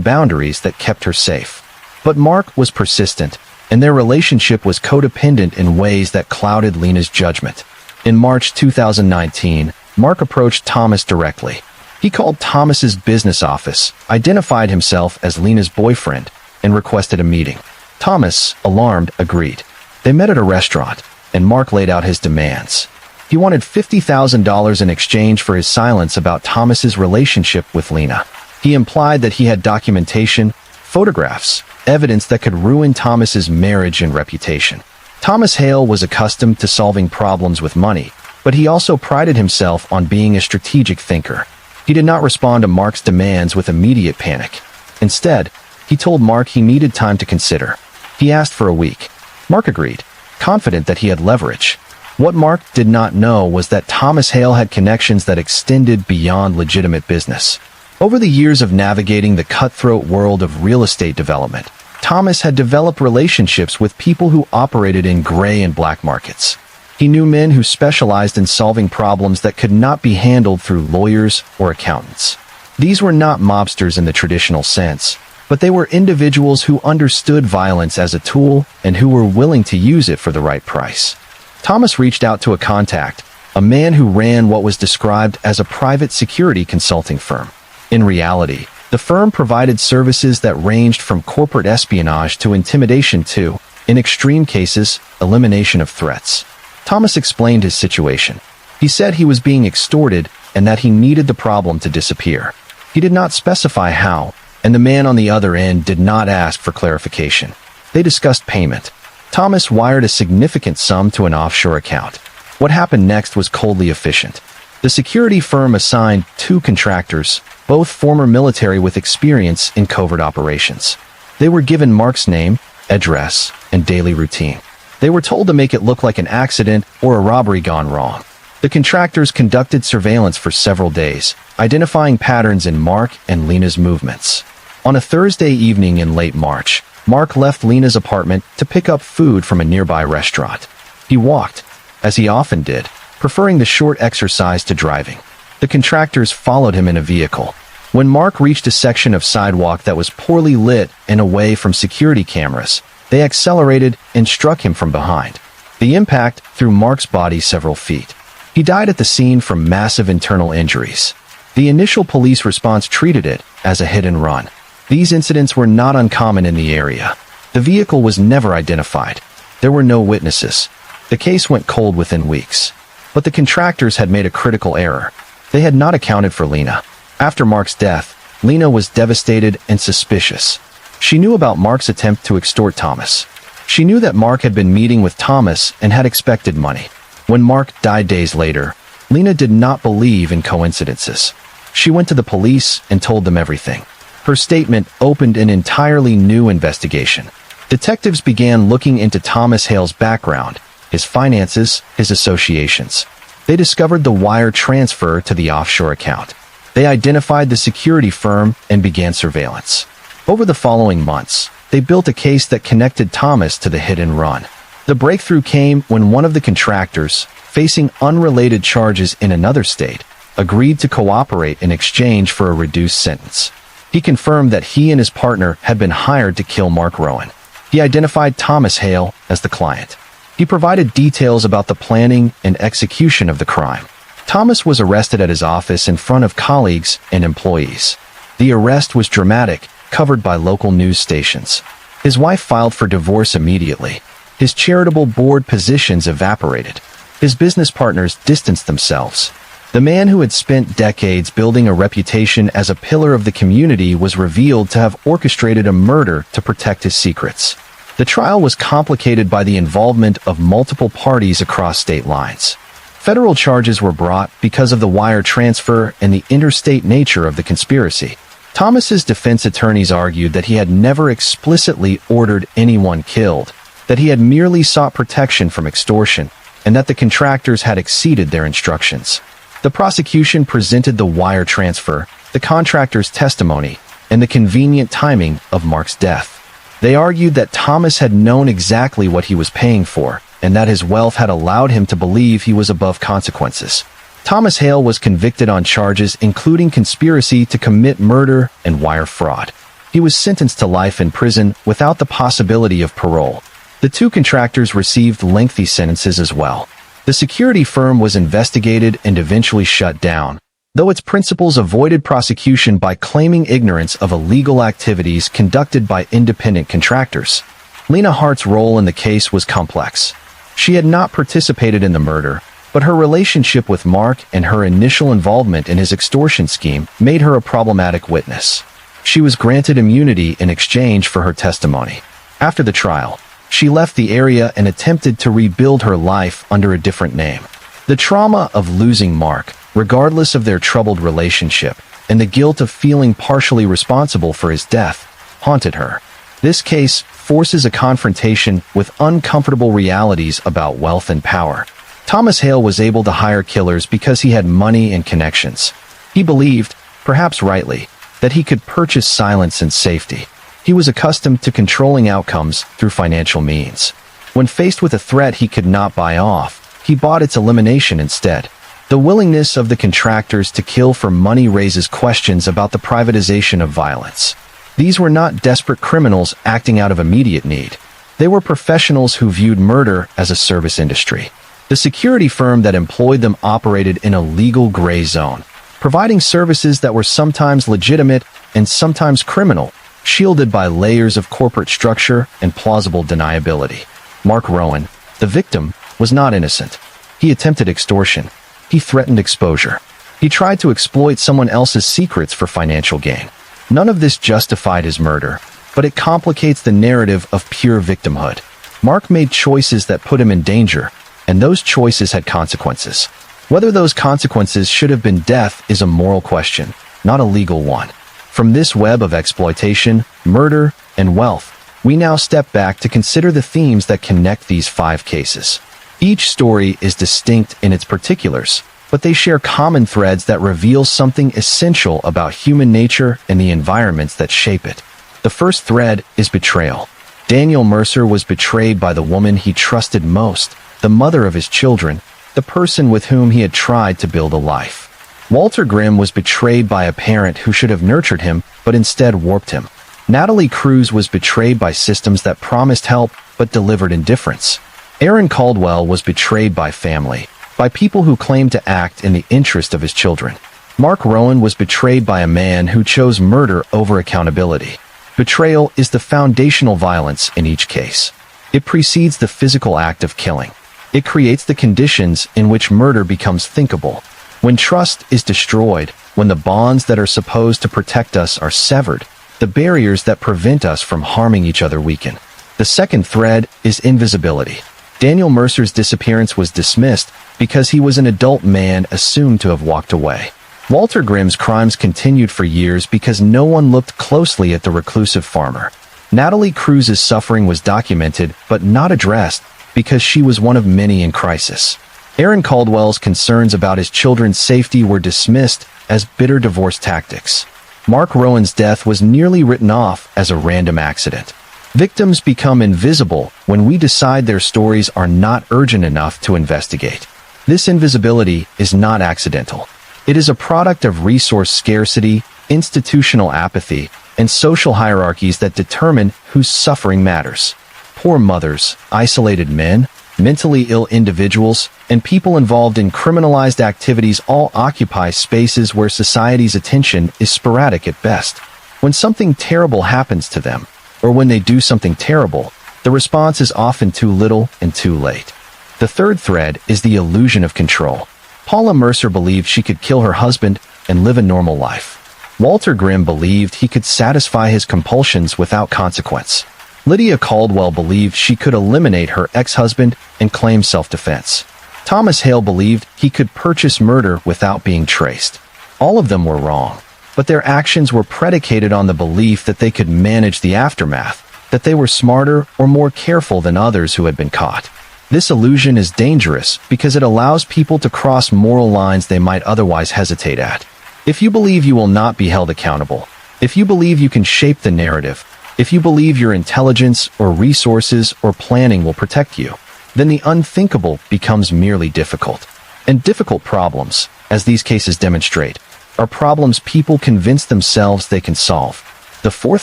boundaries that kept her safe. But Mark was persistent, and their relationship was codependent in ways that clouded Lena's judgment. In March 2019, Mark approached Thomas directly. He called Thomas's business office, identified himself as Lena's boyfriend, and requested a meeting. Thomas, alarmed, agreed. They met at a restaurant, and Mark laid out his demands. He wanted $50,000 in exchange for his silence about Thomas's relationship with Lena. He implied that he had documentation, photographs, evidence that could ruin Thomas's marriage and reputation. Thomas Hale was accustomed to solving problems with money, but he also prided himself on being a strategic thinker. He did not respond to Mark's demands with immediate panic. Instead, he told Mark he needed time to consider. He asked for a week. Mark agreed, confident that he had leverage. What Mark did not know was that Thomas Hale had connections that extended beyond legitimate business. Over the years of navigating the cutthroat world of real estate development, Thomas had developed relationships with people who operated in gray and black markets. He knew men who specialized in solving problems that could not be handled through lawyers or accountants. These were not mobsters in the traditional sense, but they were individuals who understood violence as a tool and who were willing to use it for the right price. Thomas reached out to a contact, a man who ran what was described as a private security consulting firm. In reality, the firm provided services that ranged from corporate espionage to intimidation to In extreme cases, elimination of threats. Thomas explained his situation. He said he was being extorted and that he needed the problem to disappear. He did not specify how, and the man on the other end did not ask for clarification. They discussed payment. Thomas wired a significant sum to an offshore account. What happened next was coldly efficient. The security firm assigned 2 contractors, both former military with experience in covert operations. They were given Mark's name, address, and daily routine. They were told to make it look like an accident or a robbery gone wrong. The contractors conducted surveillance for several days, identifying patterns in Mark and Lena's movements. On a Thursday evening in late March, Mark left Lena's apartment to pick up food from a nearby restaurant. He walked, as he often did, preferring the short exercise to driving. The contractors followed him in a vehicle. When Mark reached a section of sidewalk that was poorly lit and away from security cameras, they accelerated and struck him from behind. The impact threw Mark's body several feet. He died at the scene from massive internal injuries. The initial police response treated it as a hit and run. These incidents were not uncommon in the area. The vehicle was never identified. There were no witnesses. The case went cold within weeks. But the contractors had made a critical error. They had not accounted for Lena. After Mark's death, Lena was devastated and suspicious. She knew about Mark's attempt to extort Thomas. She knew that Mark had been meeting with Thomas and had expected money. When Mark died days later, Lena did not believe in coincidences. She went to the police and told them everything. Her statement opened an entirely new investigation. Detectives began looking into Thomas Hale's background, his finances, his associations. They discovered the wire transfer to the offshore account. They identified the security firm and began surveillance. Over the following months, they built a case that connected Thomas to the hit and run. The breakthrough came when one of the contractors, facing unrelated charges in another state, agreed to cooperate in exchange for a reduced sentence. He confirmed that he and his partner had been hired to kill Mark Rowan. He identified Thomas Hale as the client. He provided details about the planning and execution of the crime. Thomas was arrested at his office in front of colleagues and employees. The arrest was dramatic, covered by local news stations. His wife filed for divorce immediately. His charitable board positions evaporated. His business partners distanced themselves. The man who had spent decades building a reputation as a pillar of the community was revealed to have orchestrated a murder to protect his secrets. The trial was complicated by the involvement of multiple parties across state lines. Federal charges were brought because of the wire transfer and the interstate nature of the conspiracy. Thomas's defense attorneys argued that he had never explicitly ordered anyone killed, that he had merely sought protection from extortion, and that the contractors had exceeded their instructions. The prosecution presented the wire transfer, the contractor's testimony, and the convenient timing of Mark's death. They argued that Thomas had known exactly what he was paying for, and that his wealth had allowed him to believe he was above consequences. Thomas Hale was convicted on charges including conspiracy to commit murder and wire fraud. He was sentenced to life in prison without the possibility of parole. The 2 contractors received lengthy sentences as well. The security firm was investigated and eventually shut down, though its principals avoided prosecution by claiming ignorance of illegal activities conducted by independent contractors. Lena Hart's role in the case was complex. She had not participated in the murder, but her relationship with Mark and her initial involvement in his extortion scheme made her a problematic witness. She was granted immunity in exchange for her testimony. After the trial, she left the area and attempted to rebuild her life under a different name. The trauma of losing Mark, regardless of their troubled relationship, and the guilt of feeling partially responsible for his death, haunted her. This case forces a confrontation with uncomfortable realities about wealth and power. Thomas Hale was able to hire killers because he had money and connections. He believed, perhaps rightly, that he could purchase silence and safety. He was accustomed to controlling outcomes through financial means. When faced with a threat he could not buy off, he bought its elimination instead. The willingness of the contractors to kill for money raises questions about the privatization of violence. These were not desperate criminals acting out of immediate need. They were professionals who viewed murder as a service industry. The security firm that employed them operated in a legal gray zone, providing services that were sometimes legitimate and sometimes criminal, shielded by layers of corporate structure and plausible deniability. Mark Rowan, the victim, was not innocent. He attempted extortion. He threatened exposure. He tried to exploit someone else's secrets for financial gain. None of this justified his murder, but it complicates the narrative of pure victimhood. Mark made choices that put him in danger, and those choices had consequences. Whether those consequences should have been death is a moral question, not a legal one. From this web of exploitation, murder, and wealth, we now step back to consider the themes that connect these 5 cases. Each story is distinct in its particulars, but they share common threads that reveal something essential about human nature and the environments that shape it. The first thread is betrayal. Daniel Mercer was betrayed by the woman he trusted most, the mother of his children, the person with whom he had tried to build a life. Walter Grimm was betrayed by a parent who should have nurtured him, but instead warped him. Natalie Cruz was betrayed by systems that promised help, but delivered indifference. Aaron Caldwell was betrayed by family, by people who claimed to act in the interest of his children. Mark Rowan was betrayed by a man who chose murder over accountability. Betrayal is the foundational violence in each case. It precedes the physical act of killing. It creates the conditions in which murder becomes thinkable. When trust is destroyed, when the bonds that are supposed to protect us are severed, the barriers that prevent us from harming each other weaken. The second thread is invisibility. Daniel Mercer's disappearance was dismissed because he was an adult man assumed to have walked away. Walter Grimm's crimes continued for years because no one looked closely at the reclusive farmer. Natalie Cruz's suffering was documented but not addressed because she was one of many in crisis. Aaron Caldwell's concerns about his children's safety were dismissed as bitter divorce tactics. Mark Rowan's death was nearly written off as a random accident. Victims become invisible when we decide their stories are not urgent enough to investigate. This invisibility is not accidental. It is a product of resource scarcity, institutional apathy, and social hierarchies that determine whose suffering matters. Poor mothers, isolated men, mentally ill individuals, and people involved in criminalized activities all occupy spaces where society's attention is sporadic at best. When something terrible happens to them, or when they do something terrible, the response is often too little and too late. The third thread is the illusion of control. Paula Mercer believed she could kill her husband and live a normal life. Walter Grimm believed he could satisfy his compulsions without consequence. Lydia Caldwell believed she could eliminate her ex-husband and claim self-defense. Thomas Hale believed he could purchase murder without being traced. All of them were wrong, but their actions were predicated on the belief that they could manage the aftermath, that they were smarter or more careful than others who had been caught. This illusion is dangerous because it allows people to cross moral lines they might otherwise hesitate at. If you believe you will not be held accountable, if you believe you can shape the narrative, if you believe your intelligence or resources or planning will protect you, then the unthinkable becomes merely difficult. And difficult problems, as these cases demonstrate, are problems people convince themselves they can solve. The fourth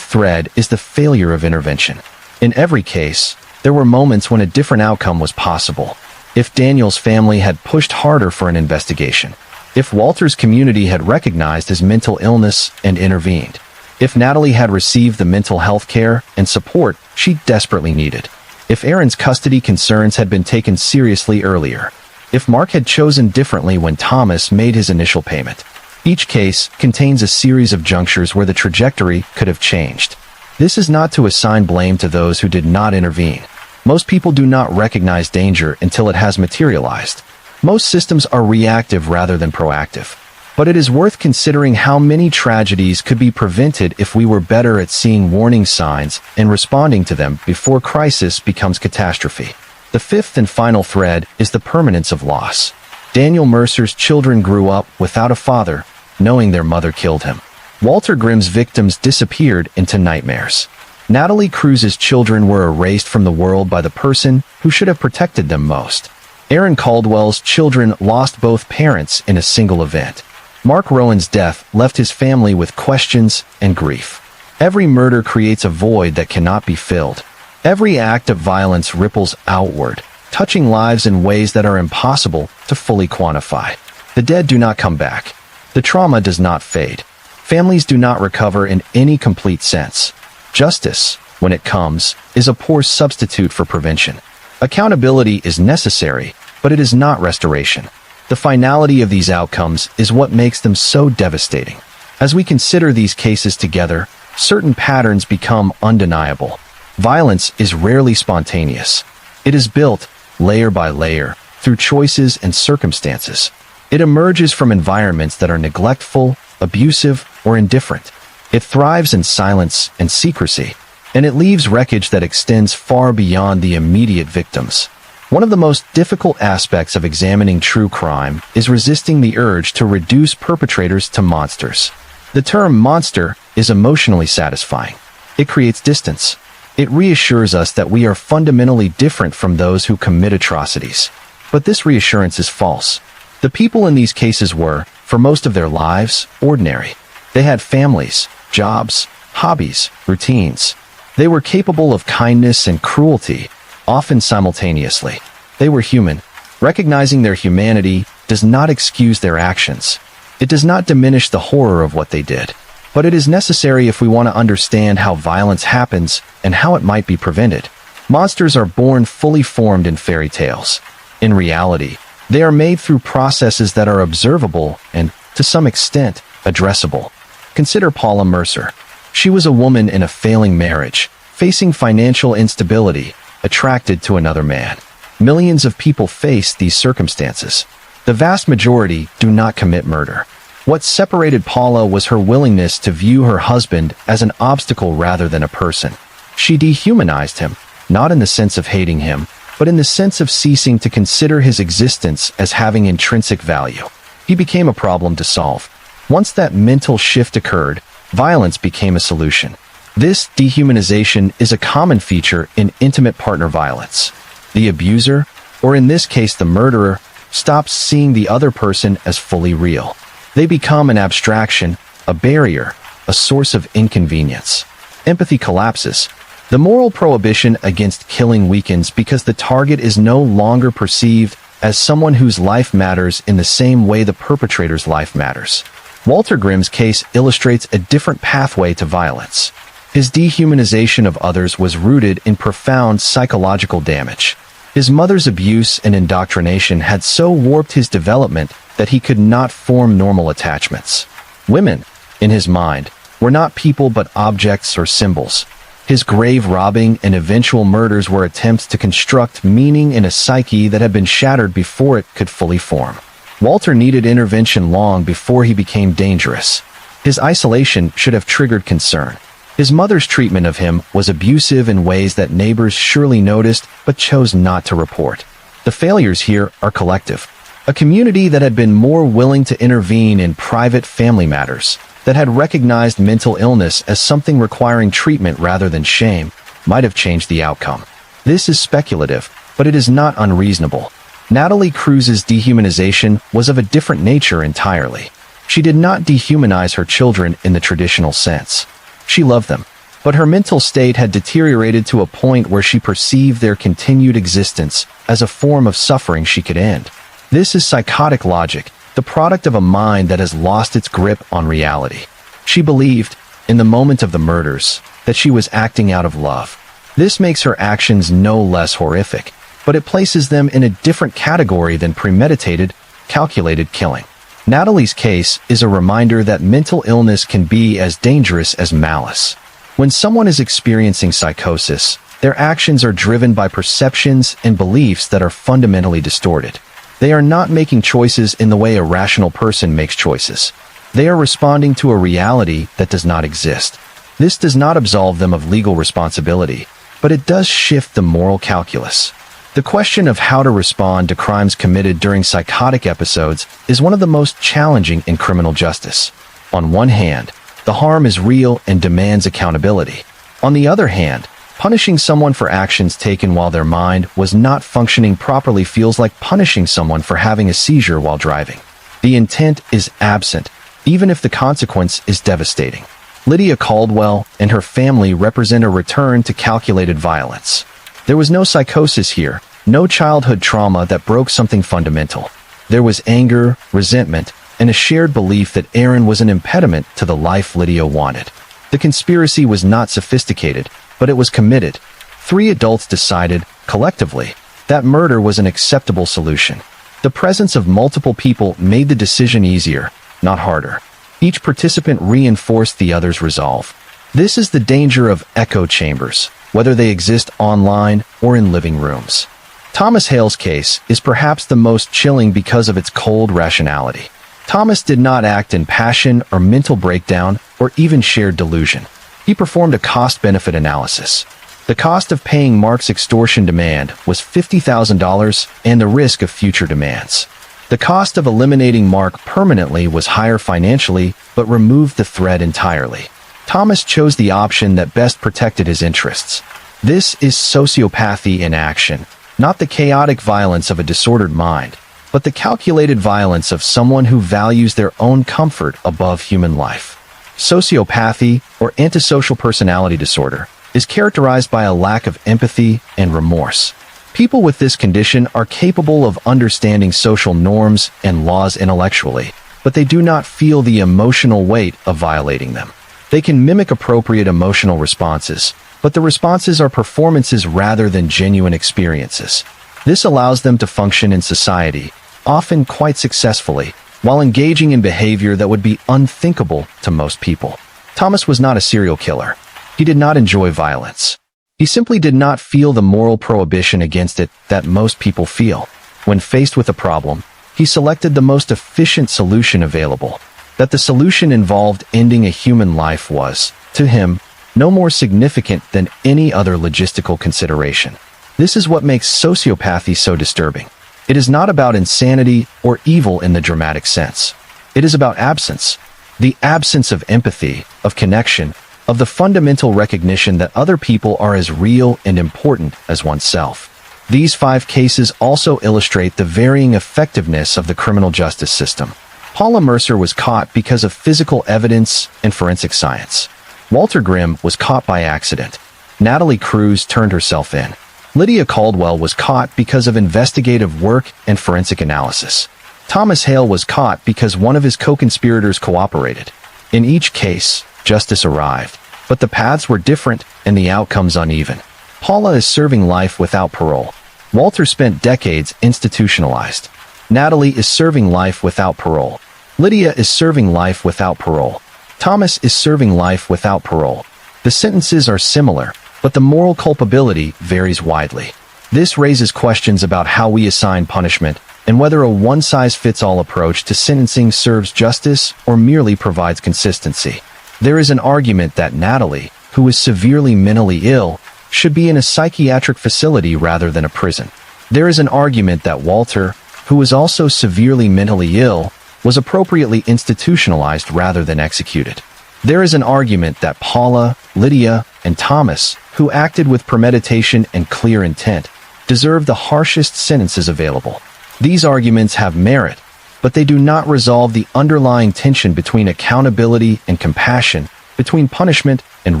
thread is the failure of intervention. In every case, there were moments when a different outcome was possible. If Daniel's family had pushed harder for an investigation, if Walter's community had recognized his mental illness and intervened, if Natalie had received the mental health care and support she desperately needed, if Aaron's custody concerns had been taken seriously earlier, if Mark had chosen differently when Thomas made his initial payment. Each case contains a series of junctures where the trajectory could have changed. This is not to assign blame to those who did not intervene. Most people do not recognize danger until it has materialized. Most systems are reactive rather than proactive. But it is worth considering how many tragedies could be prevented if we were better at seeing warning signs and responding to them before crisis becomes catastrophe. The fifth and final thread is the permanence of loss. Daniel Mercer's children grew up without a father, knowing their mother killed him. Walter Grimm's victims disappeared into nightmares. Natalie Cruz's children were erased from the world by the person who should have protected them most. Aaron Caldwell's children lost both parents in a single event. Mark Rowan's death left his family with questions and grief. Every murder creates a void that cannot be filled. Every act of violence ripples outward, touching lives in ways that are impossible to fully quantify. The dead do not come back. The trauma does not fade. Families do not recover in any complete sense. Justice, when it comes, is a poor substitute for prevention. Accountability is necessary, but it is not restoration. The finality of these outcomes is what makes them so devastating. As we consider these cases together, certain patterns become undeniable. Violence is rarely spontaneous. It is built, layer by layer, through choices and circumstances. It emerges from environments that are neglectful, abusive, or indifferent. It thrives in silence and secrecy, and it leaves wreckage that extends far beyond the immediate victims. One of the most difficult aspects of examining true crime is resisting the urge to reduce perpetrators to monsters. The term monster is emotionally satisfying. It creates distance. It reassures us that we are fundamentally different from those who commit atrocities. But this reassurance is false. The people in these cases were, for most of their lives, ordinary. They had families, jobs, hobbies, routines. They were capable of kindness and cruelty, often simultaneously. They were human. Recognizing their humanity does not excuse their actions. It does not diminish the horror of what they did. But it is necessary if we want to understand how violence happens and how it might be prevented. Monsters are born fully formed in fairy tales. In reality, they are made through processes that are observable and, to some extent, addressable. Consider Paula Mercer. She was a woman in a failing marriage, facing financial instability, attracted to another man. Millions of people face these circumstances. The vast majority do not commit murder. What separated Paula was her willingness to view her husband as an obstacle rather than a person. She dehumanized him, not in the sense of hating him, but in the sense of ceasing to consider his existence as having intrinsic value. He became a problem to solve. Once that mental shift occurred, violence became a solution. This dehumanization is a common feature in intimate partner violence. The abuser, or in this case the murderer, stops seeing the other person as fully real. They become an abstraction, a barrier, a source of inconvenience. Empathy collapses. The moral prohibition against killing weakens because the target is no longer perceived as someone whose life matters in the same way the perpetrator's life matters. Walter Grimm's case illustrates a different pathway to violence. His dehumanization of others was rooted in profound psychological damage. His mother's abuse and indoctrination had so warped his development that he could not form normal attachments. Women, in his mind, were not people but objects or symbols. His grave robbing and eventual murders were attempts to construct meaning in a psyche that had been shattered before it could fully form. Walter needed intervention long before he became dangerous. His isolation should have triggered concern. His mother's treatment of him was abusive in ways that neighbors surely noticed but chose not to report. The failures here are collective. A community that had been more willing to intervene in private family matters, that had recognized mental illness as something requiring treatment rather than shame, might have changed the outcome. This is speculative, but it is not unreasonable. Natalie Cruz's dehumanization was of a different nature entirely. She did not dehumanize her children in the traditional sense. She loved them, but her mental state had deteriorated to a point where she perceived their continued existence as a form of suffering she could end. This is psychotic logic, the product of a mind that has lost its grip on reality. She believed, in the moment of the murders, that she was acting out of love. This makes her actions no less horrific, but it places them in a different category than premeditated, calculated killing. Natalie's case is a reminder that mental illness can be as dangerous as malice. When someone is experiencing psychosis, their actions are driven by perceptions and beliefs that are fundamentally distorted. They are not making choices in the way a rational person makes choices. They are responding to a reality that does not exist. This does not absolve them of legal responsibility, but it does shift the moral calculus. The question of how to respond to crimes committed during psychotic episodes is one of the most challenging in criminal justice. On one hand, the harm is real and demands accountability. On the other hand, punishing someone for actions taken while their mind was not functioning properly feels like punishing someone for having a seizure while driving. The intent is absent, even if the consequence is devastating. Lydia Caldwell and her family represent a return to calculated violence. There was no psychosis here, no childhood trauma that broke something fundamental. There was anger, resentment, and a shared belief that Aaron was an impediment to the life Lydia wanted. The conspiracy was not sophisticated, but it was committed. 3 adults decided, collectively, that murder was an acceptable solution. The presence of multiple people made the decision easier, not harder. Each participant reinforced the other's resolve. This is the danger of echo chambers, whether they exist online or in living rooms. Thomas Hale's case is perhaps the most chilling because of its cold rationality. Thomas did not act in passion or mental breakdown or even shared delusion. He performed a cost-benefit analysis. The cost of paying Mark's extortion demand was $50,000 and the risk of future demands. The cost of eliminating Mark permanently was higher financially, but removed the threat entirely. Thomas chose the option that best protected his interests. This is sociopathy in action, not the chaotic violence of a disordered mind, but the calculated violence of someone who values their own comfort above human life. Sociopathy, or antisocial personality disorder, is characterized by a lack of empathy and remorse. People with this condition are capable of understanding social norms and laws intellectually, but they do not feel the emotional weight of violating them. They can mimic appropriate emotional responses, but the responses are performances rather than genuine experiences. This allows them to function in society, often quite successfully, while engaging in behavior that would be unthinkable to most people. Thomas was not a serial killer. He did not enjoy violence. He simply did not feel the moral prohibition against it that most people feel. When faced with a problem, he selected the most efficient solution available. That the solution involved ending a human life was, to him, no more significant than any other logistical consideration. This is what makes sociopathy so disturbing. It is not about insanity or evil in the dramatic sense. It is about absence. The absence of empathy, of connection, of the fundamental recognition that other people are as real and important as oneself. These 5 cases also illustrate the varying effectiveness of the criminal justice system. Paula Mercer was caught because of physical evidence and forensic science. Walter Grimm was caught by accident. Natalie Cruz turned herself in. Lydia Caldwell was caught because of investigative work and forensic analysis. Thomas Hale was caught because one of his co-conspirators cooperated. In each case, justice arrived, but the paths were different and the outcomes uneven. Paula is serving life without parole. Walter spent decades institutionalized. Natalie is serving life without parole. Lydia is serving life without parole. Thomas is serving life without parole. The sentences are similar, but the moral culpability varies widely. This raises questions about how we assign punishment and whether a one-size-fits-all approach to sentencing serves justice or merely provides consistency. There is an argument that Natalie, who is severely mentally ill, should be in a psychiatric facility rather than a prison. There is an argument that Walter, who is also severely mentally ill, was appropriately institutionalized rather than executed. There is an argument that Paula, Lydia, and Thomas, who acted with premeditation and clear intent, deserve the harshest sentences available. These arguments have merit, but they do not resolve the underlying tension between accountability and compassion, between punishment and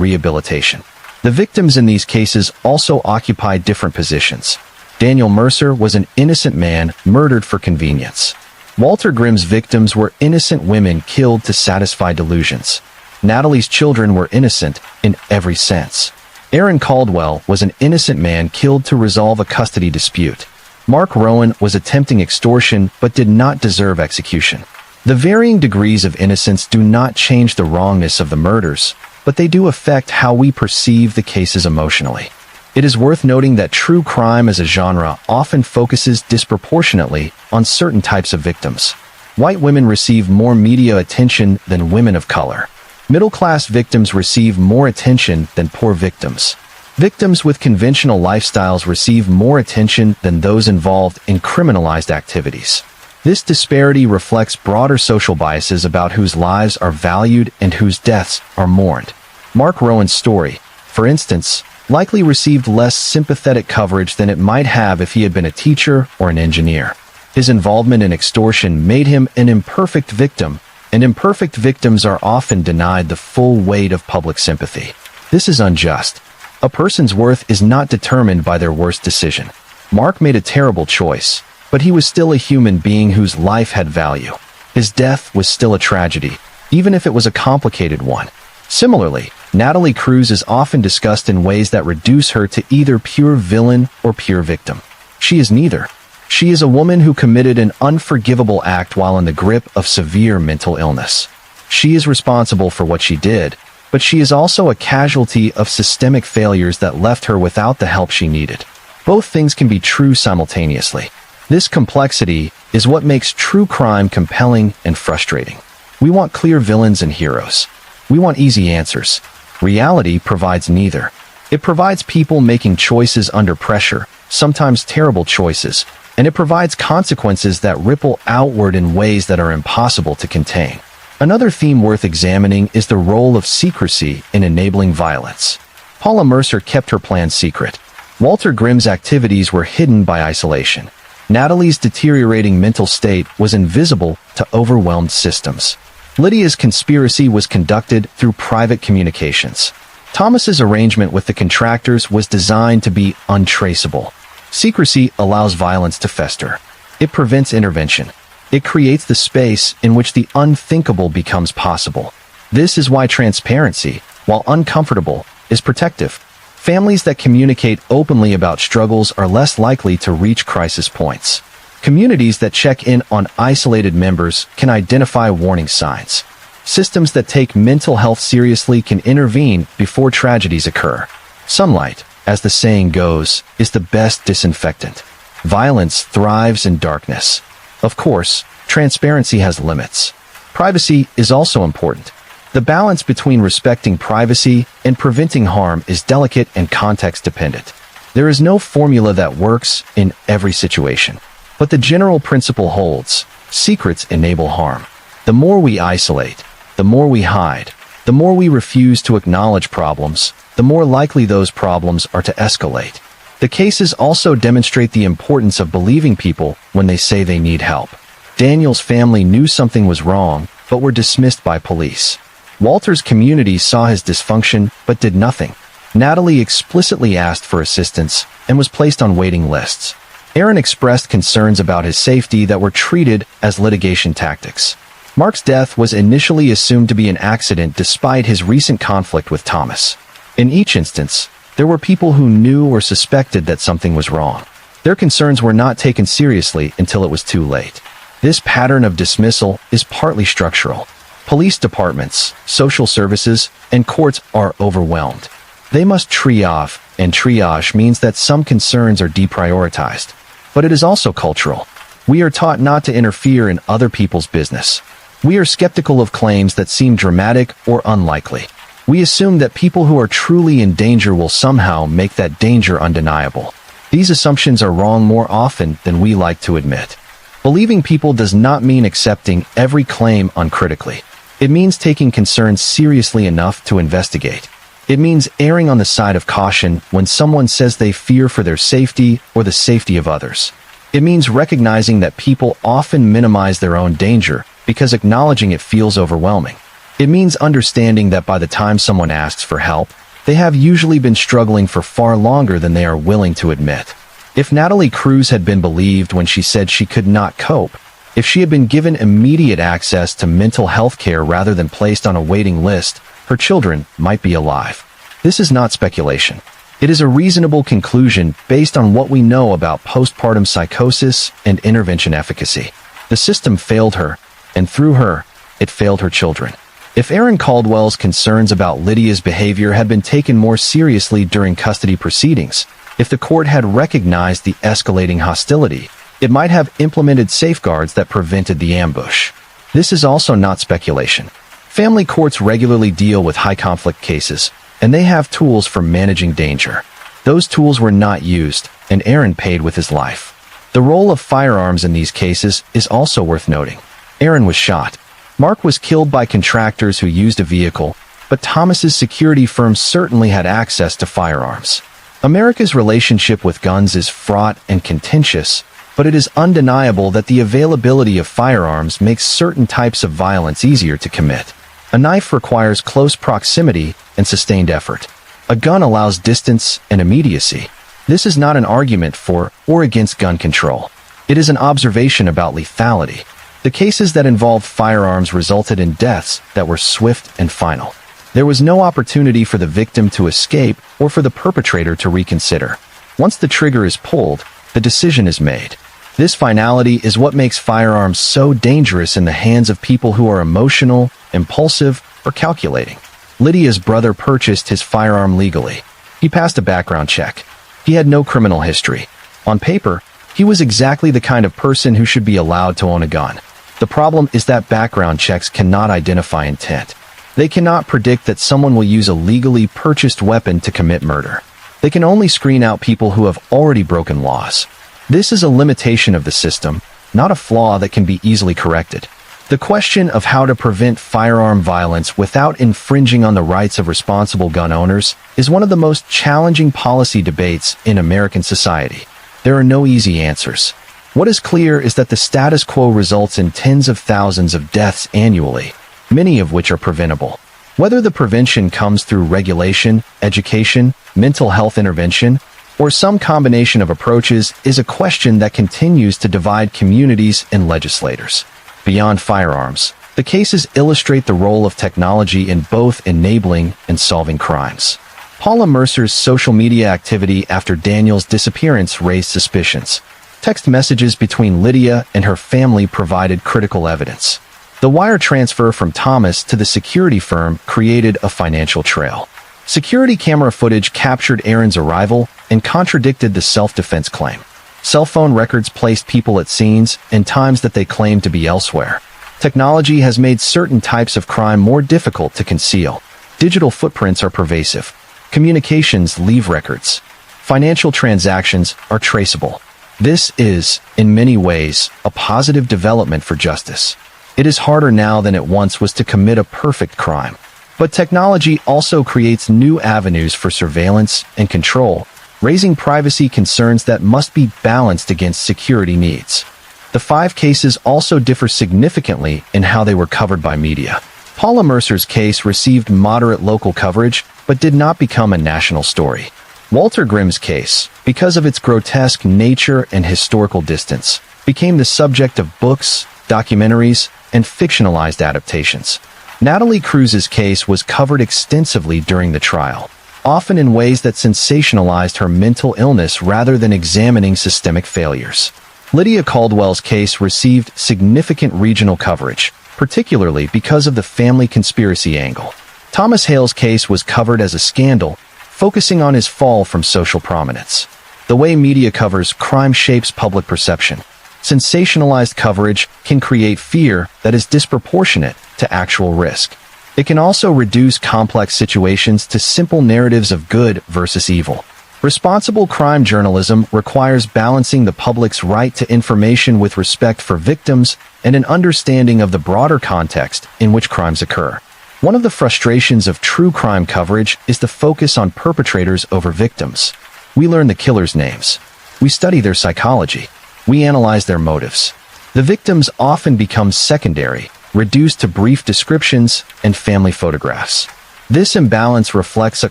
rehabilitation. The victims in these cases also occupy different positions. Daniel Mercer was an innocent man murdered for convenience. Walter Grimm's victims were innocent women killed to satisfy delusions. Natalie's children were innocent in every sense. Aaron Caldwell was an innocent man killed to resolve a custody dispute. Mark Rowan was attempting extortion but did not deserve execution. The varying degrees of innocence do not change the wrongness of the murders, but they do affect how we perceive the cases emotionally. It is worth noting that true crime as a genre often focuses disproportionately on certain types of victims. White women receive more media attention than women of color. Middle-class victims receive more attention than poor victims. Victims with conventional lifestyles receive more attention than those involved in criminalized activities. This disparity reflects broader social biases about whose lives are valued and whose deaths are mourned. Mark Rowan's story, for instance, likely received less sympathetic coverage than it might have if he had been a teacher or an engineer. His involvement in extortion made him an imperfect victim, and imperfect victims are often denied the full weight of public sympathy. This is unjust. A person's worth is not determined by their worst decision. Mark made a terrible choice, but he was still a human being whose life had value. His death was still a tragedy, even if it was a complicated one. Similarly, Natalie Cruz is often discussed in ways that reduce her to either pure villain or pure victim. She is neither. She is a woman who committed an unforgivable act while in the grip of severe mental illness. She is responsible for what she did, but she is also a casualty of systemic failures that left her without the help she needed. Both things can be true simultaneously. This complexity is what makes true crime compelling and frustrating. We want clear villains and heroes. We want easy answers. Reality provides neither. It provides people making choices under pressure, sometimes terrible choices, and it provides consequences that ripple outward in ways that are impossible to contain. Another theme worth examining is the role of secrecy in enabling violence. Paula Mercer kept her plan secret. Walter Grimm's activities were hidden by isolation. Natalie's deteriorating mental state was invisible to overwhelmed systems. Lydia's conspiracy was conducted through private communications. Thomas's arrangement with the contractors was designed to be untraceable. Secrecy allows violence to fester. It prevents intervention. It creates the space in which the unthinkable becomes possible. This is why transparency, while uncomfortable, is protective. Families that communicate openly about struggles are less likely to reach crisis points. Communities that check in on isolated members can identify warning signs. Systems that take mental health seriously can intervene before tragedies occur. Sunlight, as the saying goes, is the best disinfectant. Violence thrives in darkness. Of course, transparency has limits. Privacy is also important. The balance between respecting privacy and preventing harm is delicate and context-dependent. There is no formula that works in every situation. But the general principle holds. Secrets enable harm. The more we isolate, the more we hide, the more we refuse to acknowledge problems, the more likely those problems are to escalate. The cases also demonstrate the importance of believing people when they say they need help. Daniel's family knew something was wrong, but were dismissed by police. Walter's community saw his dysfunction, but did nothing. Natalie explicitly asked for assistance and was placed on waiting lists. Aaron expressed concerns about his safety that were treated as litigation tactics. Mark's death was initially assumed to be an accident despite his recent conflict with Thomas. In each instance, there were people who knew or suspected that something was wrong. Their concerns were not taken seriously until it was too late. This pattern of dismissal is partly structural. Police departments, social services, and courts are overwhelmed. They must triage, and triage means that some concerns are deprioritized. But it is also cultural. We are taught not to interfere in other people's business. We are skeptical of claims that seem dramatic or unlikely. We assume that people who are truly in danger will somehow make that danger undeniable. These assumptions are wrong more often than we like to admit. Believing people does not mean accepting every claim uncritically. It means taking concerns seriously enough to investigate. It means erring on the side of caution when someone says they fear for their safety or the safety of others. It means recognizing that people often minimize their own danger because acknowledging it feels overwhelming. It means understanding that by the time someone asks for help, they have usually been struggling for far longer than they are willing to admit. If Natalie Cruz had been believed when she said she could not cope, if she had been given immediate access to mental health care rather than placed on a waiting list, her children might be alive. This is not speculation. It is a reasonable conclusion based on what we know about postpartum psychosis and intervention efficacy. The system failed her, and through her, it failed her children. If Aaron Caldwell's concerns about Lydia's behavior had been taken more seriously during custody proceedings, if the court had recognized the escalating hostility, it might have implemented safeguards that prevented the ambush. This is also not speculation. Family courts regularly deal with high-conflict cases, and they have tools for managing danger. Those tools were not used, and Aaron paid with his life. The role of firearms in these cases is also worth noting. Aaron was shot. Mark was killed by contractors who used a vehicle, but Thomas's security firm certainly had access to firearms. America's relationship with guns is fraught and contentious, but it is undeniable that the availability of firearms makes certain types of violence easier to commit. A knife requires close proximity and sustained effort. A gun allows distance and immediacy. This is not an argument for or against gun control. It is an observation about lethality. The cases that involved firearms resulted in deaths that were swift and final. There was no opportunity for the victim to escape or for the perpetrator to reconsider. Once the trigger is pulled, the decision is made. This finality is what makes firearms so dangerous in the hands of people who are emotional, impulsive, or calculating. Lydia's brother purchased his firearm legally. He passed a background check. He had no criminal history. On paper, he was exactly the kind of person who should be allowed to own a gun. The problem is that background checks cannot identify intent. They cannot predict that someone will use a legally purchased weapon to commit murder. They can only screen out people who have already broken laws. This is a limitation of the system, not a flaw that can be easily corrected. The question of how to prevent firearm violence without infringing on the rights of responsible gun owners is one of the most challenging policy debates in American society. There are no easy answers. What is clear is that the status quo results in tens of thousands of deaths annually, many of which are preventable. Whether the prevention comes through regulation, education, mental health intervention, or some combination of approaches is a question that continues to divide communities and legislators. Beyond firearms, the cases illustrate the role of technology in both enabling and solving crimes. Paula Mercer's social media activity after Daniel's disappearance raised suspicions. Text messages between Lydia and her family provided critical evidence. The wire transfer from Thomas to the security firm created a financial trail. Security camera footage captured Aaron's arrival and contradicted the self-defense claim. Cell phone records placed people at scenes and times that they claimed to be elsewhere. Technology has made certain types of crime more difficult to conceal. Digital footprints are pervasive. Communications leave records. Financial transactions are traceable. This is, in many ways, a positive development for justice. It is harder now than it once was to commit a perfect crime. But technology also creates new avenues for surveillance and control, raising privacy concerns that must be balanced against security needs. The 5 cases also differ significantly in how they were covered by media. Paula Mercer's case received moderate local coverage, but did not become a national story. Walter Grimm's case, because of its grotesque nature and historical distance, became the subject of books, documentaries, and fictionalized adaptations. Natalie Cruz's case was covered extensively during the trial, often in ways that sensationalized her mental illness rather than examining systemic failures. Lydia Caldwell's case received significant regional coverage, particularly because of the family conspiracy angle. Thomas Hale's case was covered as a scandal, focusing on his fall from social prominence. The way media covers crime shapes public perception. Sensationalized coverage can create fear that is disproportionate to actual risk. It can also reduce complex situations to simple narratives of good versus evil. Responsible crime journalism requires balancing the public's right to information with respect for victims and an understanding of the broader context in which crimes occur. One of the frustrations of true crime coverage is the focus on perpetrators over victims. We learn the killers' names. We study their psychology. We analyze their motives. The victims often become secondary, reduced to brief descriptions and family photographs. This imbalance reflects a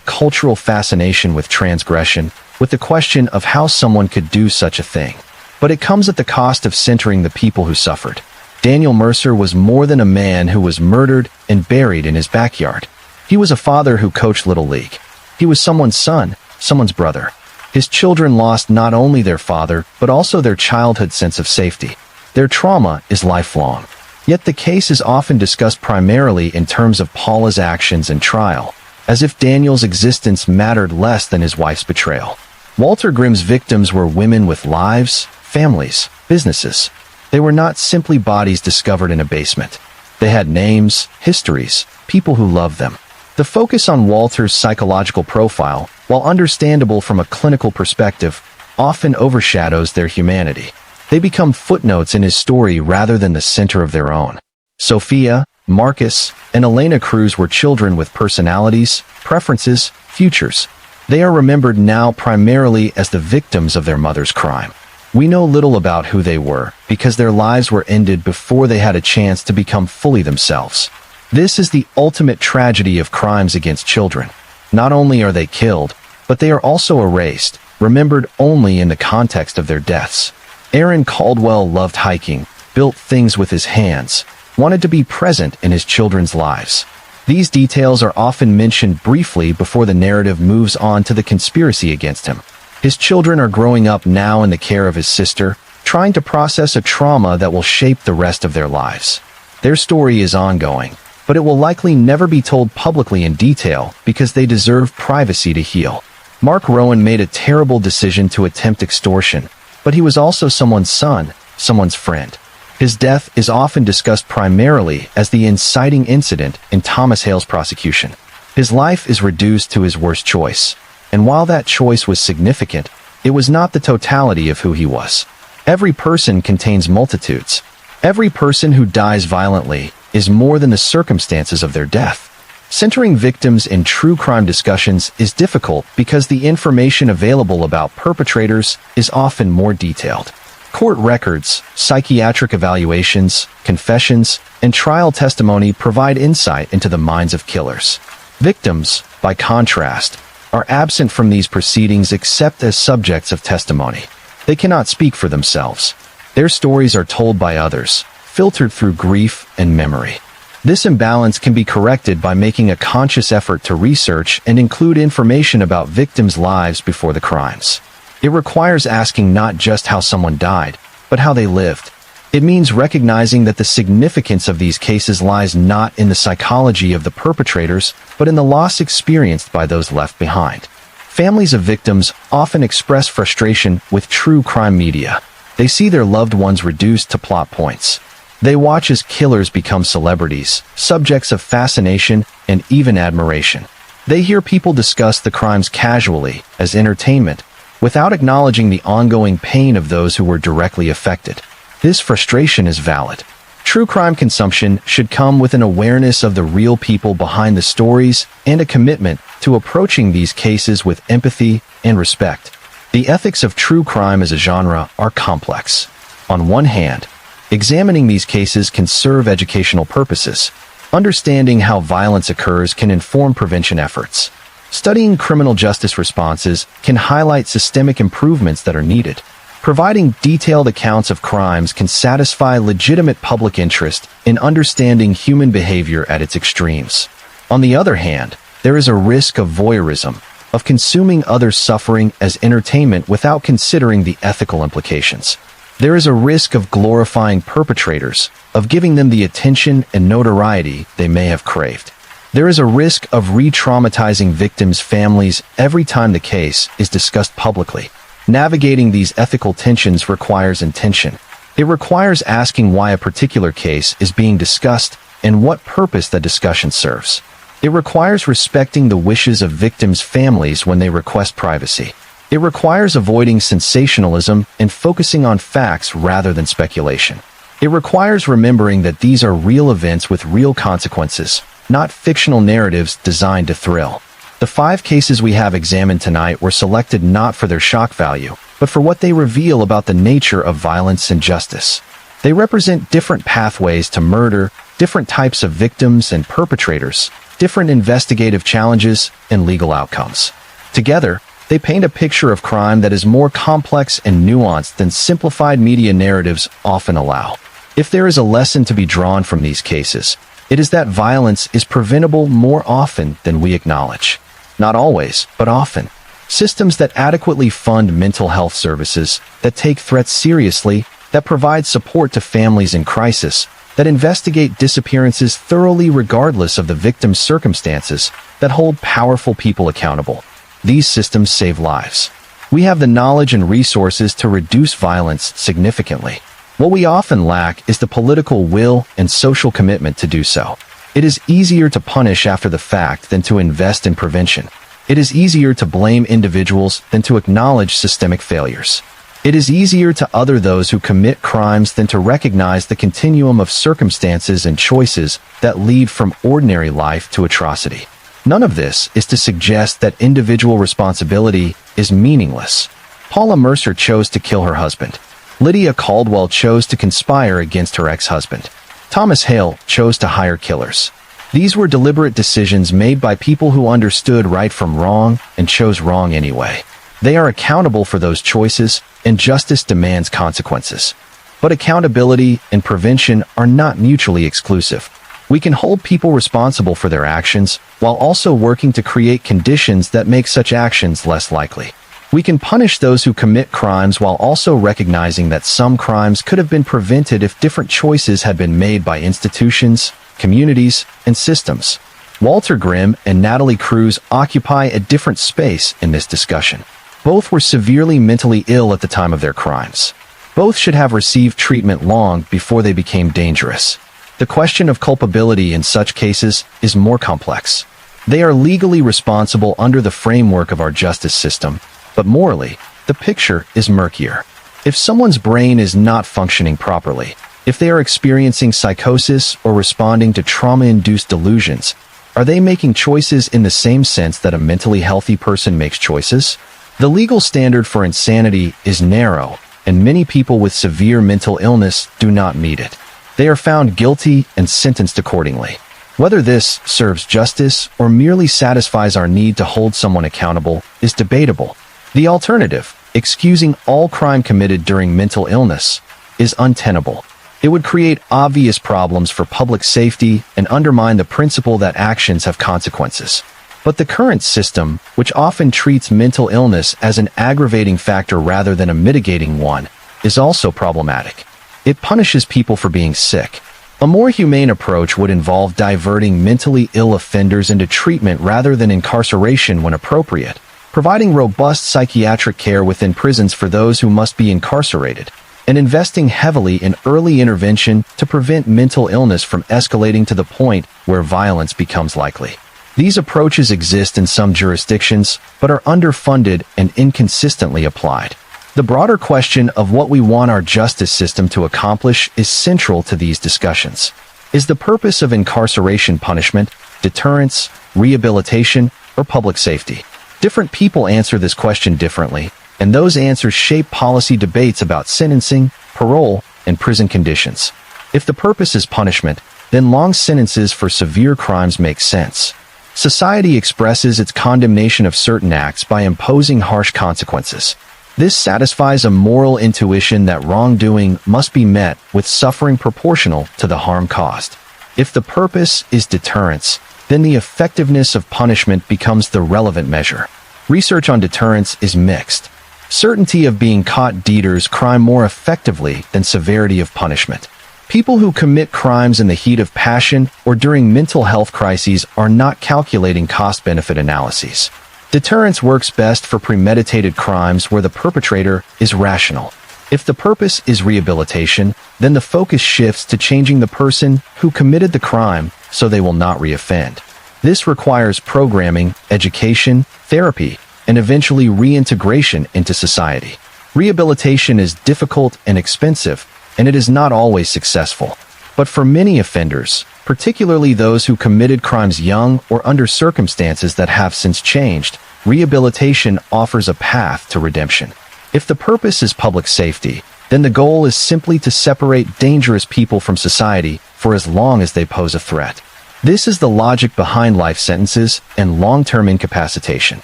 cultural fascination with transgression, with the question of how someone could do such a thing. But it comes at the cost of centering the people who suffered. Daniel Mercer was more than a man who was murdered and buried in his backyard. He was a father who coached Little League. He was someone's son, someone's brother. His children lost not only their father, but also their childhood sense of safety. Their trauma is lifelong. Yet the case is often discussed primarily in terms of Paula's actions and trial, as if Daniel's existence mattered less than his wife's betrayal. Walter Grimm's victims were women with lives, families, businesses. They were not simply bodies discovered in a basement. They had names, histories, people who loved them. The focus on Walter's psychological profile, while understandable from a clinical perspective, often overshadows their humanity. They become footnotes in his story rather than the center of their own. Sophia, Marcus, and Elena Cruz were children with personalities, preferences, futures. They are remembered now primarily as the victims of their mother's crime. We know little about who they were because their lives were ended before they had a chance to become fully themselves. This is the ultimate tragedy of crimes against children. Not only are they killed, but they are also erased, remembered only in the context of their deaths. Aaron Caldwell loved hiking, built things with his hands, wanted to be present in his children's lives. These details are often mentioned briefly before the narrative moves on to the conspiracy against him. His children are growing up now in the care of his sister, trying to process a trauma that will shape the rest of their lives. Their story is ongoing, but it will likely never be told publicly in detail because they deserve privacy to heal. Mark Rowan made a terrible decision to attempt extortion, but he was also someone's son, someone's friend. His death is often discussed primarily as the inciting incident in Thomas Hale's prosecution. His life is reduced to his worst choice, and while that choice was significant, it was not the totality of who he was. Every person contains multitudes. Every person who dies violently is more than the circumstances of their death. Centering victims in true crime discussions is difficult because the information available about perpetrators is often more detailed. Court records, psychiatric evaluations, confessions, and trial testimony provide insight into the minds of killers. Victims, by contrast, are absent from these proceedings except as subjects of testimony. They cannot speak for themselves. Their stories are told by others, filtered through grief and memory. This imbalance can be corrected by making a conscious effort to research and include information about victims' lives before the crimes. It requires asking not just how someone died, but how they lived. It means recognizing that the significance of these cases lies not in the psychology of the perpetrators, but in the loss experienced by those left behind. Families of victims often express frustration with true crime media. They see their loved ones reduced to plot points. They watch as killers become celebrities, subjects of fascination and even admiration. They hear people discuss the crimes casually, as entertainment, without acknowledging the ongoing pain of those who were directly affected. This frustration is valid. True crime consumption should come with an awareness of the real people behind the stories and a commitment to approaching these cases with empathy and respect. The ethics of true crime as a genre are complex. On one hand, examining these cases can serve educational purposes. Understanding how violence occurs can inform prevention efforts. Studying criminal justice responses can highlight systemic improvements that are needed. Providing detailed accounts of crimes can satisfy legitimate public interest in understanding human behavior at its extremes. On the other hand, there is a risk of voyeurism, of consuming others' suffering as entertainment without considering the ethical implications. There is a risk of glorifying perpetrators, of giving them the attention and notoriety they may have craved. There is a risk of re-traumatizing victims' families every time the case is discussed publicly. Navigating these ethical tensions requires intention. It requires asking why a particular case is being discussed and what purpose the discussion serves. It requires respecting the wishes of victims' families when they request privacy. It requires avoiding sensationalism and focusing on facts rather than speculation. It requires remembering that these are real events with real consequences, not fictional narratives designed to thrill. The 5 cases we have examined tonight were selected not for their shock value, but for what they reveal about the nature of violence and justice. They represent different pathways to murder, different types of victims and perpetrators, different investigative challenges and legal outcomes. Together, they paint a picture of crime that is more complex and nuanced than simplified media narratives often allow. If there is a lesson to be drawn from these cases, it is that violence is preventable more often than we acknowledge. Not always, but often. Systems that adequately fund mental health services, that take threats seriously, that provide support to families in crisis, that investigate disappearances thoroughly regardless of the victim's circumstances, that hold powerful people accountable. These systems save lives. We have the knowledge and resources to reduce violence significantly. What we often lack is the political will and social commitment to do so. It is easier to punish after the fact than to invest in prevention. It is easier to blame individuals than to acknowledge systemic failures. It is easier to other those who commit crimes than to recognize the continuum of circumstances and choices that lead from ordinary life to atrocity. None of this is to suggest that individual responsibility is meaningless. Paula Mercer chose to kill her husband. Lydia Caldwell chose to conspire against her ex-husband. Thomas Hale chose to hire killers. These were deliberate decisions made by people who understood right from wrong and chose wrong anyway. They are accountable for those choices, and justice demands consequences. But accountability and prevention are not mutually exclusive. We can hold people responsible for their actions while also working to create conditions that make such actions less likely. We can punish those who commit crimes while also recognizing that some crimes could have been prevented if different choices had been made by institutions, communities, and systems. Walter Grimm and Natalie Cruz occupy a different space in this discussion. Both were severely mentally ill at the time of their crimes. Both should have received treatment long before they became dangerous. The question of culpability in such cases is more complex. They are legally responsible under the framework of our justice system, but morally, the picture is murkier. If someone's brain is not functioning properly, if they are experiencing psychosis or responding to trauma-induced delusions, are they making choices in the same sense that a mentally healthy person makes choices? The legal standard for insanity is narrow, and many people with severe mental illness do not meet it. They are found guilty and sentenced accordingly. Whether this serves justice or merely satisfies our need to hold someone accountable is debatable. The alternative, excusing all crime committed during mental illness, is untenable. It would create obvious problems for public safety and undermine the principle that actions have consequences. But the current system, which often treats mental illness as an aggravating factor rather than a mitigating one, is also problematic. It punishes people for being sick. A more humane approach would involve diverting mentally ill offenders into treatment rather than incarceration when appropriate, providing robust psychiatric care within prisons for those who must be incarcerated, and investing heavily in early intervention to prevent mental illness from escalating to the point where violence becomes likely. These approaches exist in some jurisdictions, but are underfunded and inconsistently applied. The broader question of what we want our justice system to accomplish is central to these discussions. Is the purpose of incarceration punishment, deterrence, rehabilitation, or public safety? Different people answer this question differently, and those answers shape policy debates about sentencing, parole, and prison conditions. If the purpose is punishment, then long sentences for severe crimes make sense. Society expresses its condemnation of certain acts by imposing harsh consequences. This satisfies a moral intuition that wrongdoing must be met with suffering proportional to the harm caused. If the purpose is deterrence, then the effectiveness of punishment becomes the relevant measure. Research on deterrence is mixed. Certainty of being caught deters crime more effectively than severity of punishment. People who commit crimes in the heat of passion or during mental health crises are not calculating cost-benefit analyses. Deterrence works best for premeditated crimes where the perpetrator is rational. If the purpose is rehabilitation, then the focus shifts to changing the person who committed the crime so they will not reoffend. This requires programming, education, therapy, and eventually reintegration into society. Rehabilitation is difficult and expensive, and it is not always successful. But for many offenders, particularly those who committed crimes young or under circumstances that have since changed, rehabilitation offers a path to redemption. If the purpose is public safety, then the goal is simply to separate dangerous people from society for as long as they pose a threat. This is the logic behind life sentences and long-term incapacitation.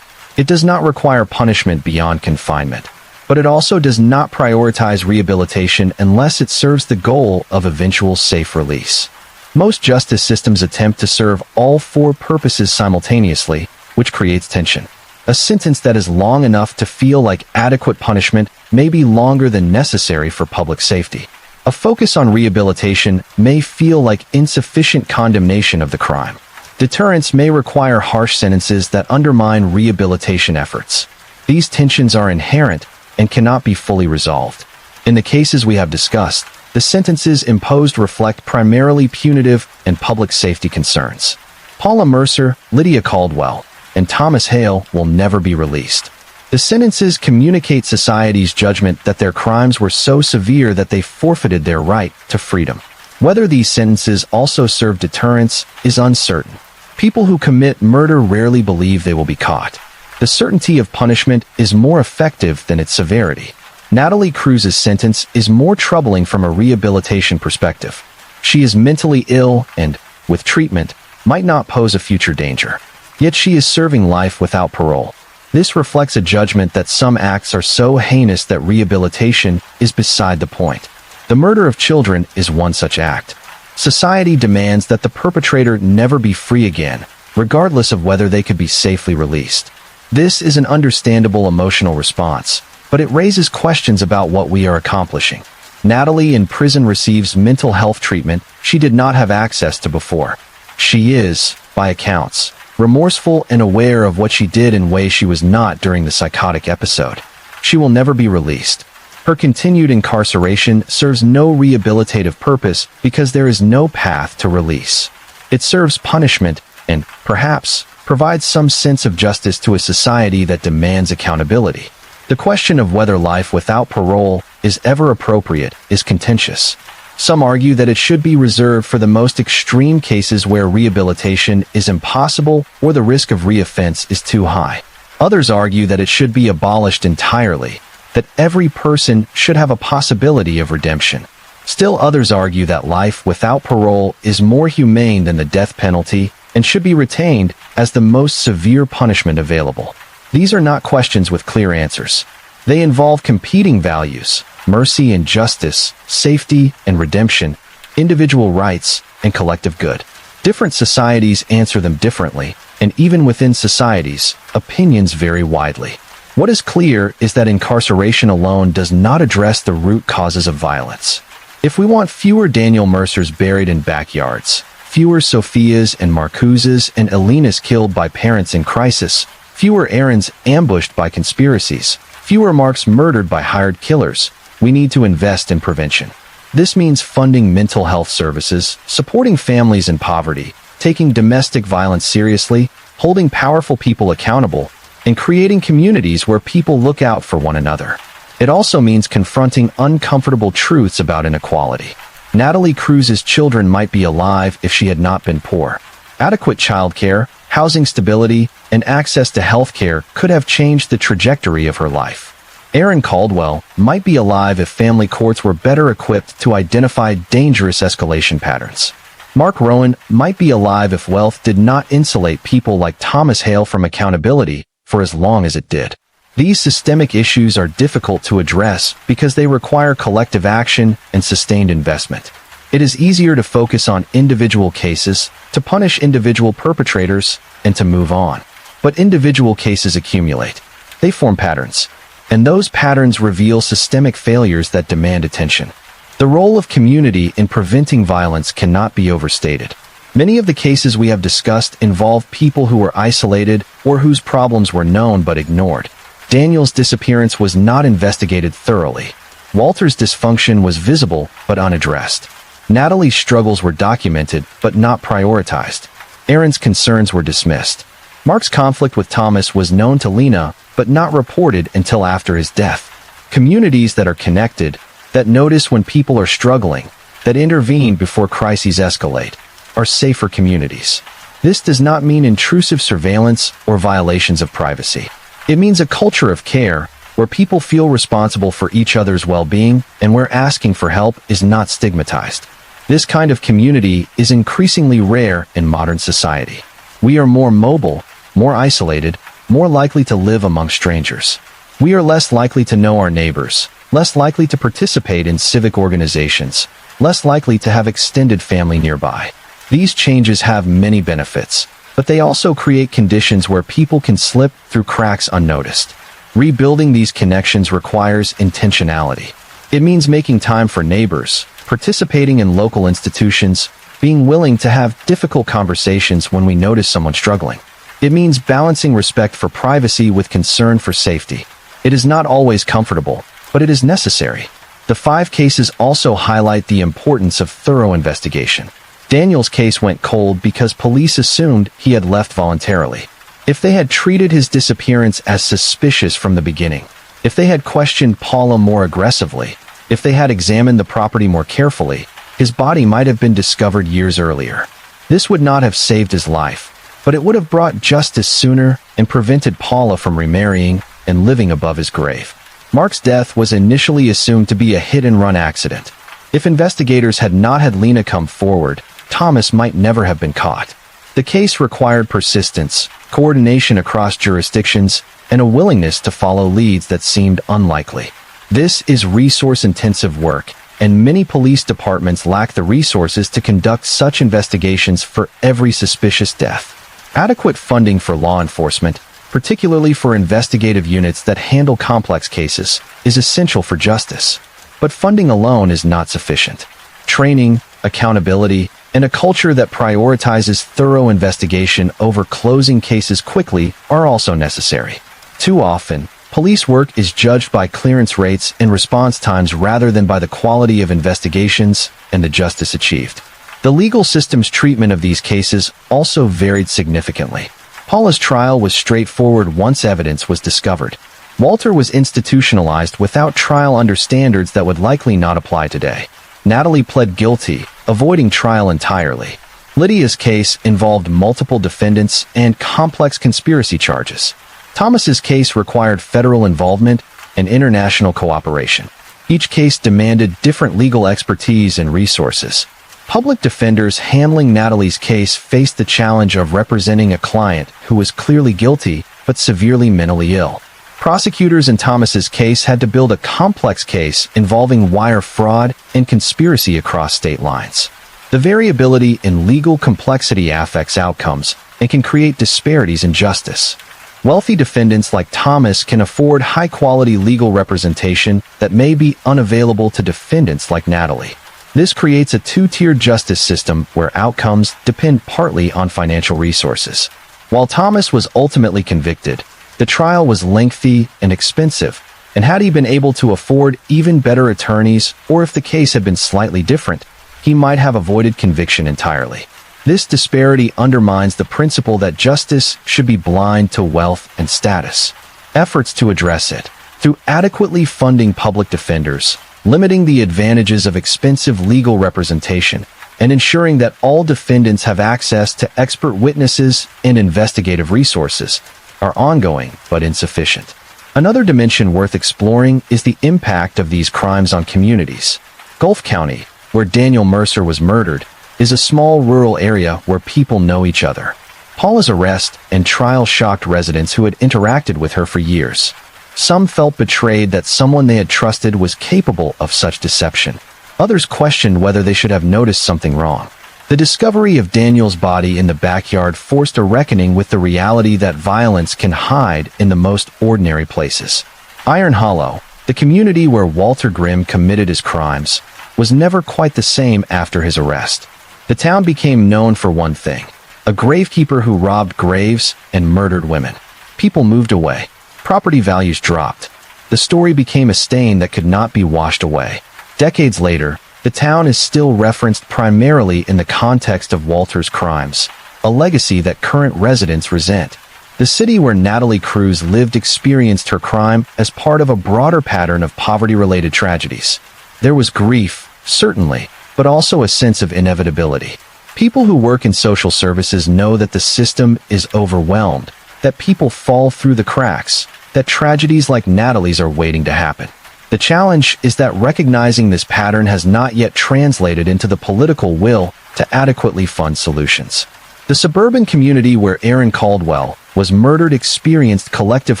It does not require punishment beyond confinement, but it also does not prioritize rehabilitation unless it serves the goal of eventual safe release. Most justice systems attempt to serve all four purposes simultaneously, which creates tension. A sentence that is long enough to feel like adequate punishment may be longer than necessary for public safety. A focus on rehabilitation may feel like insufficient condemnation of the crime. Deterrence may require harsh sentences that undermine rehabilitation efforts. These tensions are inherent and cannot be fully resolved. In the cases we have discussed, the sentences imposed reflect primarily punitive and public safety concerns. Paula Mercer, Lydia Caldwell, and Thomas Hale will never be released. The sentences communicate society's judgment that their crimes were so severe that they forfeited their right to freedom. Whether these sentences also serve deterrence is uncertain. People who commit murder rarely believe they will be caught. The certainty of punishment is more effective than its severity. Natalie Cruz's sentence is more troubling from a rehabilitation perspective. She is mentally ill and, with treatment, might not pose a future danger. Yet she is serving life without parole. This reflects a judgment that some acts are so heinous that rehabilitation is beside the point. The murder of children is one such act. Society demands that the perpetrator never be free again, regardless of whether they could be safely released. This is an understandable emotional response, but it raises questions about what we are accomplishing. Natalie in prison receives mental health treatment she did not have access to before. She is, by accounts, remorseful and aware of what she did in ways she was not during the psychotic episode. She will never be released. Her continued incarceration serves no rehabilitative purpose because there is no path to release. It serves punishment and, perhaps, provides some sense of justice to a society that demands accountability. The question of whether life without parole is ever appropriate is contentious. Some argue that it should be reserved for the most extreme cases where rehabilitation is impossible or the risk of reoffense is too high. Others argue that it should be abolished entirely, that every person should have a possibility of redemption. Still others argue that life without parole is more humane than the death penalty and should be retained as the most severe punishment available. These are not questions with clear answers. They involve competing values: mercy and justice, safety and redemption, individual rights and collective good. Different societies answer them differently, and even within societies, opinions vary widely. What is clear is that incarceration alone does not address the root causes of violence. If we want fewer Daniel Mercers buried in backyards, fewer Sophias and Marcuses and Elenas killed by parents in crisis, fewer Aarons ambushed by conspiracies, fewer Marks murdered by hired killers, we need to invest in prevention. This means funding mental health services, supporting families in poverty, taking domestic violence seriously, holding powerful people accountable, and creating communities where people look out for one another. It also means confronting uncomfortable truths about inequality. Natalie Cruz's children might be alive if she had not been poor. Adequate childcare, housing stability, and access to health care could have changed the trajectory of her life. Aaron Caldwell might be alive if family courts were better equipped to identify dangerous escalation patterns. Mark Rowan might be alive if wealth did not insulate people like Thomas Hale from accountability for as long as it did. These systemic issues are difficult to address because they require collective action and sustained investment. It is easier to focus on individual cases, to punish individual perpetrators, and to move on. But individual cases accumulate. They form patterns. And those patterns reveal systemic failures that demand attention. The role of community in preventing violence cannot be overstated. Many of the cases we have discussed involve people who were isolated or whose problems were known but ignored. Daniel's disappearance was not investigated thoroughly. Walter's dysfunction was visible but unaddressed. Natalie's struggles were documented but not prioritized. Aaron's concerns were dismissed. Mark's conflict with Thomas was known to Lena but not reported until after his death. Communities that are connected, that notice when people are struggling, that intervene before crises escalate, are safer communities. This does not mean intrusive surveillance or violations of privacy. It means a culture of care where people feel responsible for each other's well-being and where asking for help is not stigmatized. This kind of community is increasingly rare in modern society. We are more mobile, more isolated, more likely to live among strangers. We are less likely to know our neighbors, less likely to participate in civic organizations, less likely to have extended family nearby. These changes have many benefits, but they also create conditions where people can slip through cracks unnoticed. Rebuilding these connections requires intentionality. It means making time for neighbors, participating in local institutions, being willing to have difficult conversations when we notice someone struggling. It means balancing respect for privacy with concern for safety. It is not always comfortable, but it is necessary. The 5 cases also highlight the importance of thorough investigation. Daniel's case went cold because police assumed he had left voluntarily. If they had treated his disappearance as suspicious from the beginning, if they had questioned Paula more aggressively, if they had examined the property more carefully, his body might have been discovered years earlier. This would not have saved his life, but it would have brought justice sooner and prevented Paula from remarrying and living above his grave. Mark's death was initially assumed to be a hit-and-run accident. If investigators had not had Lena come forward, Thomas might never have been caught. The case required persistence, coordination across jurisdictions, and a willingness to follow leads that seemed unlikely. This is resource-intensive work, and many police departments lack the resources to conduct such investigations for every suspicious death. Adequate funding for law enforcement, particularly for investigative units that handle complex cases, is essential for justice. But funding alone is not sufficient. Training, accountability, and a culture that prioritizes thorough investigation over closing cases quickly are also necessary. Too often, police work is judged by clearance rates and response times rather than by the quality of investigations and the justice achieved. The legal system's treatment of these cases also varied significantly. Paula's trial was straightforward once evidence was discovered. Walter was institutionalized without trial under standards that would likely not apply today. Natalie pled guilty, avoiding trial entirely. Lydia's case involved multiple defendants and complex conspiracy charges. Thomas's case required federal involvement and international cooperation. Each case demanded different legal expertise and resources. Public defenders handling Natalie's case faced the challenge of representing a client who was clearly guilty but severely mentally ill. Prosecutors in Thomas's case had to build a complex case involving wire fraud and conspiracy across state lines. The variability in legal complexity affects outcomes and can create disparities in justice. Wealthy defendants like Thomas can afford high-quality legal representation that may be unavailable to defendants like Natalie. This creates a two-tiered justice system where outcomes depend partly on financial resources. While Thomas was ultimately convicted, the trial was lengthy and expensive, and had he been able to afford even better attorneys, or if the case had been slightly different, he might have avoided conviction entirely. This disparity undermines the principle that justice should be blind to wealth and status. Efforts to address it, through adequately funding public defenders, limiting the advantages of expensive legal representation, and ensuring that all defendants have access to expert witnesses and investigative resources, are ongoing but insufficient. Another dimension worth exploring is the impact of these crimes on communities. Gulf County, where Daniel Mercer was murdered, is a small rural area where people know each other. Paula's arrest and trial shocked residents who had interacted with her for years. Some felt betrayed that someone they had trusted was capable of such deception. Others questioned whether they should have noticed something wrong. The discovery of Daniel's body in the backyard forced a reckoning with the reality that violence can hide in the most ordinary places. Iron Hollow, the community where Walter Grimm committed his crimes, was never quite the same after his arrest. The town became known for one thing: a gravekeeper who robbed graves and murdered women. People moved away. Property values dropped. The story became a stain that could not be washed away. Decades later, the town is still referenced primarily in the context of Walter's crimes, a legacy that current residents resent. The city where Natalie Cruz lived experienced her crime as part of a broader pattern of poverty-related tragedies. There was grief, certainly, but also a sense of inevitability. People who work in social services know that the system is overwhelmed, that people fall through the cracks, that tragedies like Natalie's are waiting to happen. The challenge is that recognizing this pattern has not yet translated into the political will to adequately fund solutions. The suburban community where Aaron Caldwell was murdered experienced collective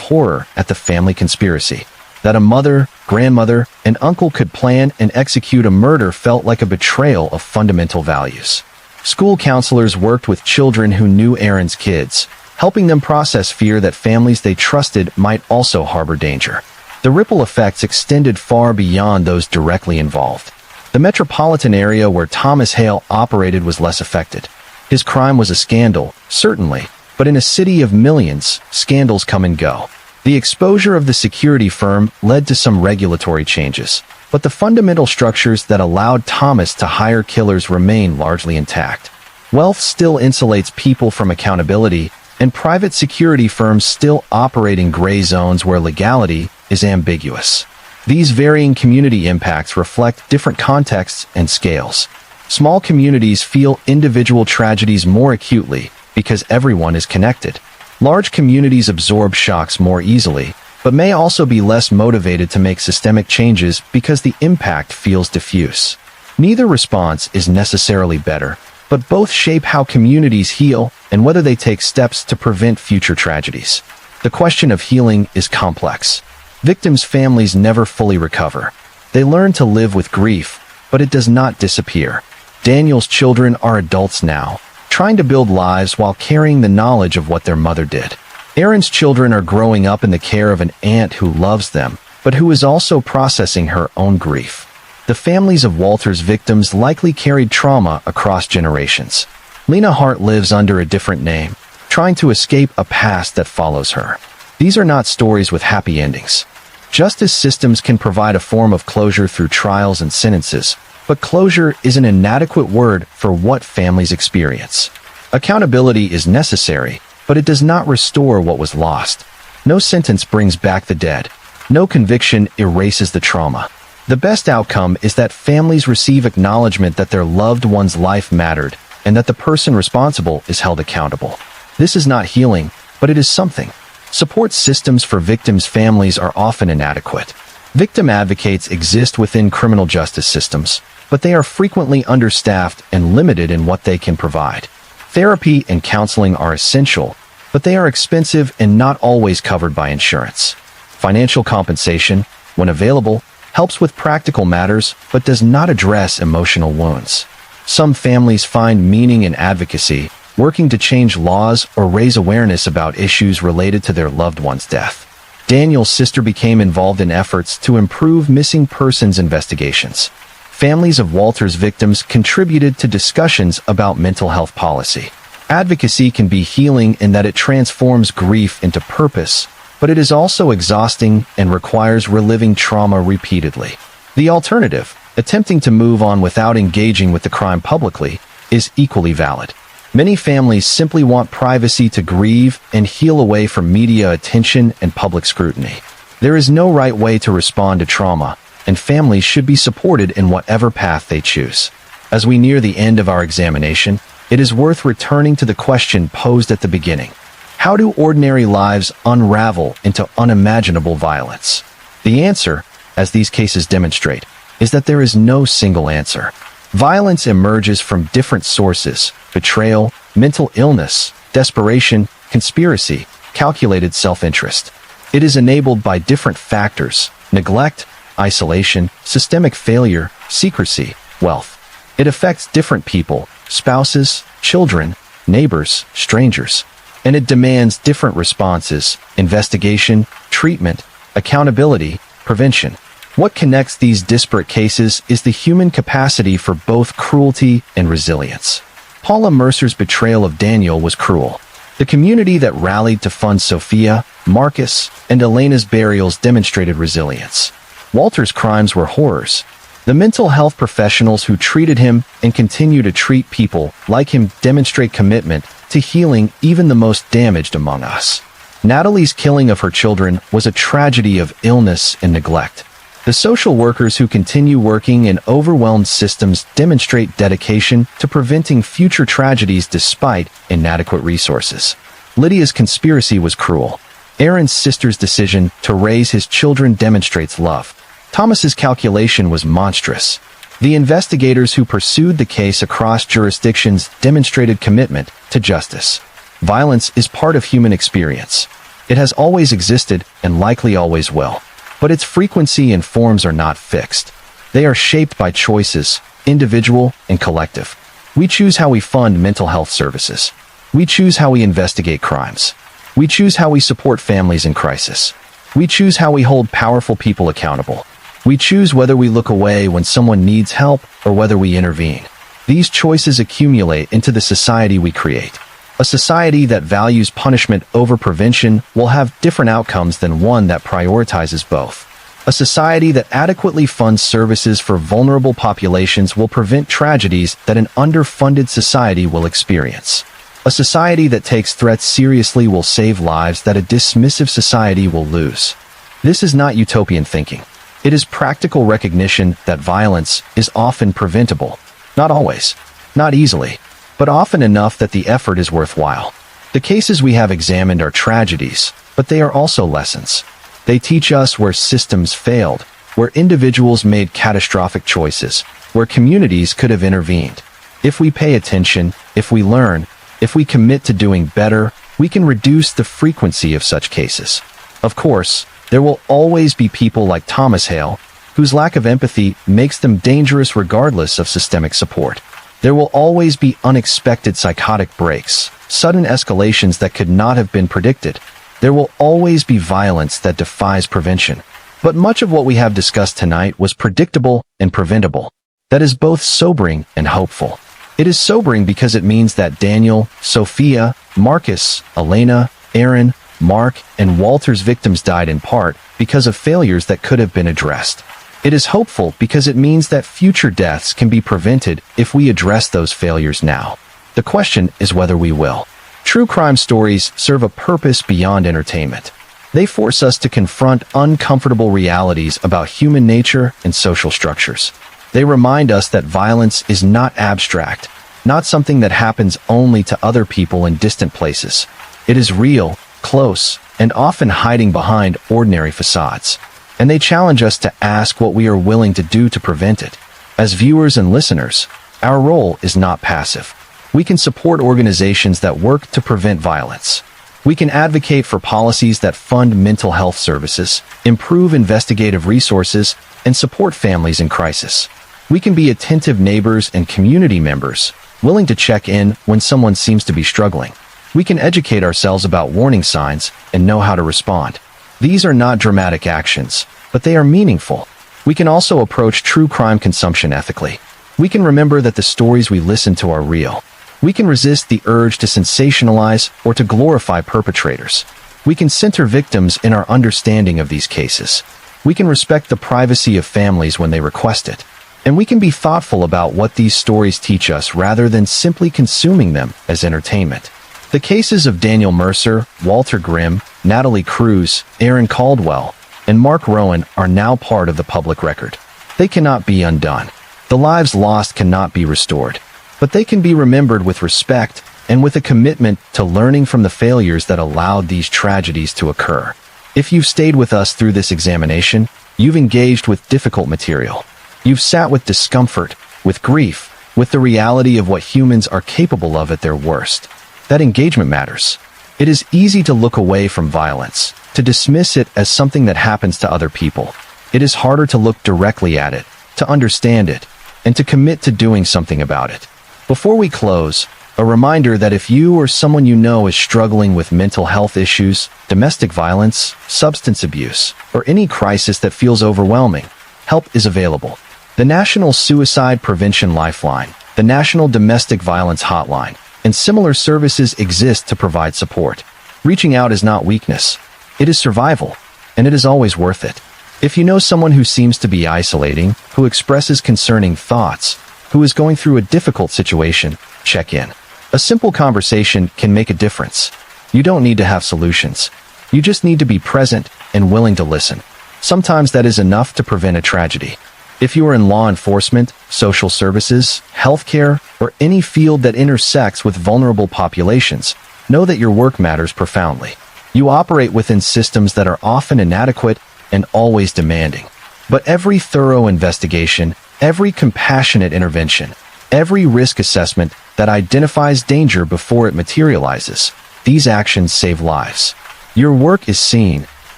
horror at the family conspiracy. That a mother, grandmother, and uncle could plan and execute a murder felt like a betrayal of fundamental values. School counselors worked with children who knew Aaron's kids, helping them process fear that families they trusted might also harbor danger. The ripple effects extended far beyond those directly involved. The metropolitan area where Thomas Hale operated was less affected. His crime was a scandal, certainly, but in a city of millions, scandals come and go. The exposure of the security firm led to some regulatory changes, but the fundamental structures that allowed Thomas to hire killers remain largely intact. Wealth still insulates people from accountability, and private security firms still operate in gray zones where legality is ambiguous. These varying community impacts reflect different contexts and scales. Small communities feel individual tragedies more acutely because everyone is connected. Large communities absorb shocks more easily, but may also be less motivated to make systemic changes because the impact feels diffuse. Neither response is necessarily better, but both shape how communities heal and whether they take steps to prevent future tragedies. The question of healing is complex. Victims' families never fully recover. They learn to live with grief, but it does not disappear. Daniel's children are adults now, trying to build lives while carrying the knowledge of what their mother did. Aaron's children are growing up in the care of an aunt who loves them, but who is also processing her own grief. The families of Walter's victims likely carried trauma across generations. Lena Hart lives under a different name, trying to escape a past that follows her. These are not stories with happy endings. Justice systems can provide a form of closure through trials and sentences, but closure is an inadequate word for what families experience. Accountability is necessary, but it does not restore what was lost. No sentence brings back the dead. No conviction erases the trauma. The best outcome is that families receive acknowledgement that their loved one's life mattered and that the person responsible is held accountable. This is not healing, but it is something. Support systems for victims' families are often inadequate. Victim advocates exist within criminal justice systems, but they are frequently understaffed and limited in what they can provide. Therapy and counseling are essential, but they are expensive and not always covered by insurance. Financial compensation, when available, helps with practical matters but does not address emotional wounds. Some families find meaning in advocacy, working to change laws or raise awareness about issues related to their loved one's death. Daniel's sister became involved in efforts to improve missing persons investigations. Families of Walter's victims contributed to discussions about mental health policy. Advocacy can be healing in that it transforms grief into purpose, but it is also exhausting and requires reliving trauma repeatedly. The alternative, attempting to move on without engaging with the crime publicly, is equally valid. Many families simply want privacy to grieve and heal away from media attention and public scrutiny. There is no right way to respond to trauma, and families should be supported in whatever path they choose. As we near the end of our examination, it is worth returning to the question posed at the beginning. How do ordinary lives unravel into unimaginable violence? The answer, as these cases demonstrate, is that there is no single answer. Violence emerges from different sources: betrayal, mental illness, desperation, conspiracy, calculated self-interest. It is enabled by different factors: neglect, isolation, systemic failure, secrecy, wealth. It affects different people, spouses, children, neighbors, strangers. And it demands different responses: investigation, treatment, accountability, prevention. What connects these disparate cases is the human capacity for both cruelty and resilience. Paula Mercer's betrayal of Daniel was cruel. The community that rallied to fund Sophia, Marcus, and Elena's burials demonstrated resilience. Walter's crimes were horrors. The mental health professionals who treated him and continue to treat people like him demonstrate commitment to healing even the most damaged among us. Natalie's killing of her children was a tragedy of illness and neglect. The social workers who continue working in overwhelmed systems demonstrate dedication to preventing future tragedies despite inadequate resources. Lydia's conspiracy was cruel. Aaron's sister's decision to raise his children demonstrates love. Thomas's calculation was monstrous. The investigators who pursued the case across jurisdictions demonstrated commitment to justice. Violence is part of human experience. It has always existed and likely always will. But its frequency and forms are not fixed. They are shaped by choices, individual and collective. We choose how we fund mental health services. We choose how we investigate crimes. We choose how we support families in crisis. We choose how we hold powerful people accountable. We choose whether we look away when someone needs help or whether we intervene. These choices accumulate into the society we create. A society that values punishment over prevention will have different outcomes than one that prioritizes both. A society that adequately funds services for vulnerable populations will prevent tragedies that an underfunded society will experience. A society that takes threats seriously will save lives that a dismissive society will lose. This is not utopian thinking. It is practical recognition that violence is often preventable. Not always, not easily, but often enough that the effort is worthwhile. The cases we have examined are tragedies, but they are also lessons. They teach us where systems failed, where individuals made catastrophic choices, where communities could have intervened. If we pay attention, if we learn, if we commit to doing better, we can reduce the frequency of such cases. Of course, there will always be people like Thomas Hale, whose lack of empathy makes them dangerous regardless of systemic support. There will always be unexpected psychotic breaks, sudden escalations that could not have been predicted. There will always be violence that defies prevention. But much of what we have discussed tonight was predictable and preventable. That is both sobering and hopeful. It is sobering because it means that Daniel, Sophia, Marcus, Elena, Aaron, Mark, and Walter's victims died in part because of failures that could have been addressed. It is hopeful because it means that future deaths can be prevented if we address those failures now. The question is whether we will. True crime stories serve a purpose beyond entertainment. They force us to confront uncomfortable realities about human nature and social structures. They remind us that violence is not abstract, not something that happens only to other people in distant places. It is real, close, and often hiding behind ordinary facades. And they challenge us to ask what we are willing to do to prevent it. As viewers and listeners, our role is not passive. We can support organizations that work to prevent violence. We can advocate for policies that fund mental health services, improve investigative resources, and support families in crisis. We can be attentive neighbors and community members, willing to check in when someone seems to be struggling. We can educate ourselves about warning signs and know how to respond. These are not dramatic actions, but they are meaningful. We can also approach true crime consumption ethically. We can remember that the stories we listen to are real. We can resist the urge to sensationalize or to glorify perpetrators. We can center victims in our understanding of these cases. We can respect the privacy of families when they request it. And we can be thoughtful about what these stories teach us rather than simply consuming them as entertainment. The cases of Daniel Mercer, Walter Grimm, Natalie Cruz, Aaron Caldwell, and Mark Rowan are now part of the public record. They cannot be undone. The lives lost cannot be restored. But they can be remembered with respect and with a commitment to learning from the failures that allowed these tragedies to occur. If you've stayed with us through this examination, you've engaged with difficult material. You've sat with discomfort, with grief, with the reality of what humans are capable of at their worst. That engagement matters. It is easy to look away from violence, to dismiss it as something that happens to other people. It is harder to look directly at it, to understand it, and to commit to doing something about it. Before we close, a reminder that if you or someone you know is struggling with mental health issues, domestic violence, substance abuse, or any crisis that feels overwhelming, help is available. The National Suicide Prevention Lifeline, the National Domestic Violence Hotline, and similar services exist to provide support. Reaching out is not weakness. It is survival, and it is always worth it. If you know someone who seems to be isolating, who expresses concerning thoughts, who is going through a difficult situation, check in. A simple conversation can make a difference. You don't need to have solutions. You just need to be present and willing to listen. Sometimes that is enough to prevent a tragedy. If you are in law enforcement, social services, healthcare, or any field that intersects with vulnerable populations, know that your work matters profoundly. You operate within systems that are often inadequate and always demanding. But every thorough investigation, every compassionate intervention, every risk assessment that identifies danger before it materializes, these actions save lives. Your work is seen,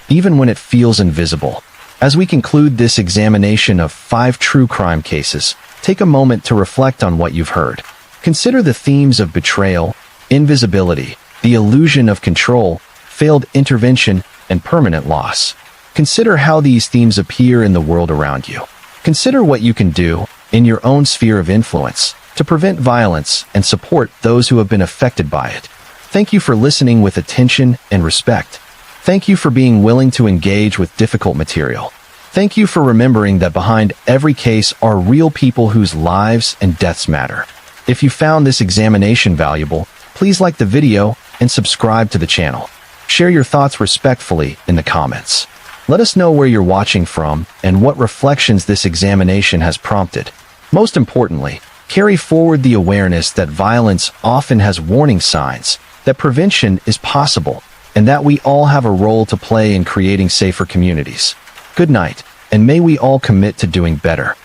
even when it feels invisible. As we conclude this examination of 5 true crime cases, take a moment to reflect on what you've heard. Consider the themes of betrayal, invisibility, the illusion of control, failed intervention, and permanent loss. Consider how these themes appear in the world around you. Consider what you can do, in your own sphere of influence, to prevent violence and support those who have been affected by it. Thank you for listening with attention and respect. Thank you for being willing to engage with difficult material. Thank you for remembering that behind every case are real people whose lives and deaths matter. If you found this examination valuable, please like the video and subscribe to the channel. Share your thoughts respectfully in the comments. Let us know where you're watching from and what reflections this examination has prompted. Most importantly, carry forward the awareness that violence often has warning signs, that prevention is possible, and that we all have a role to play in creating safer communities. Good night, and may we all commit to doing better.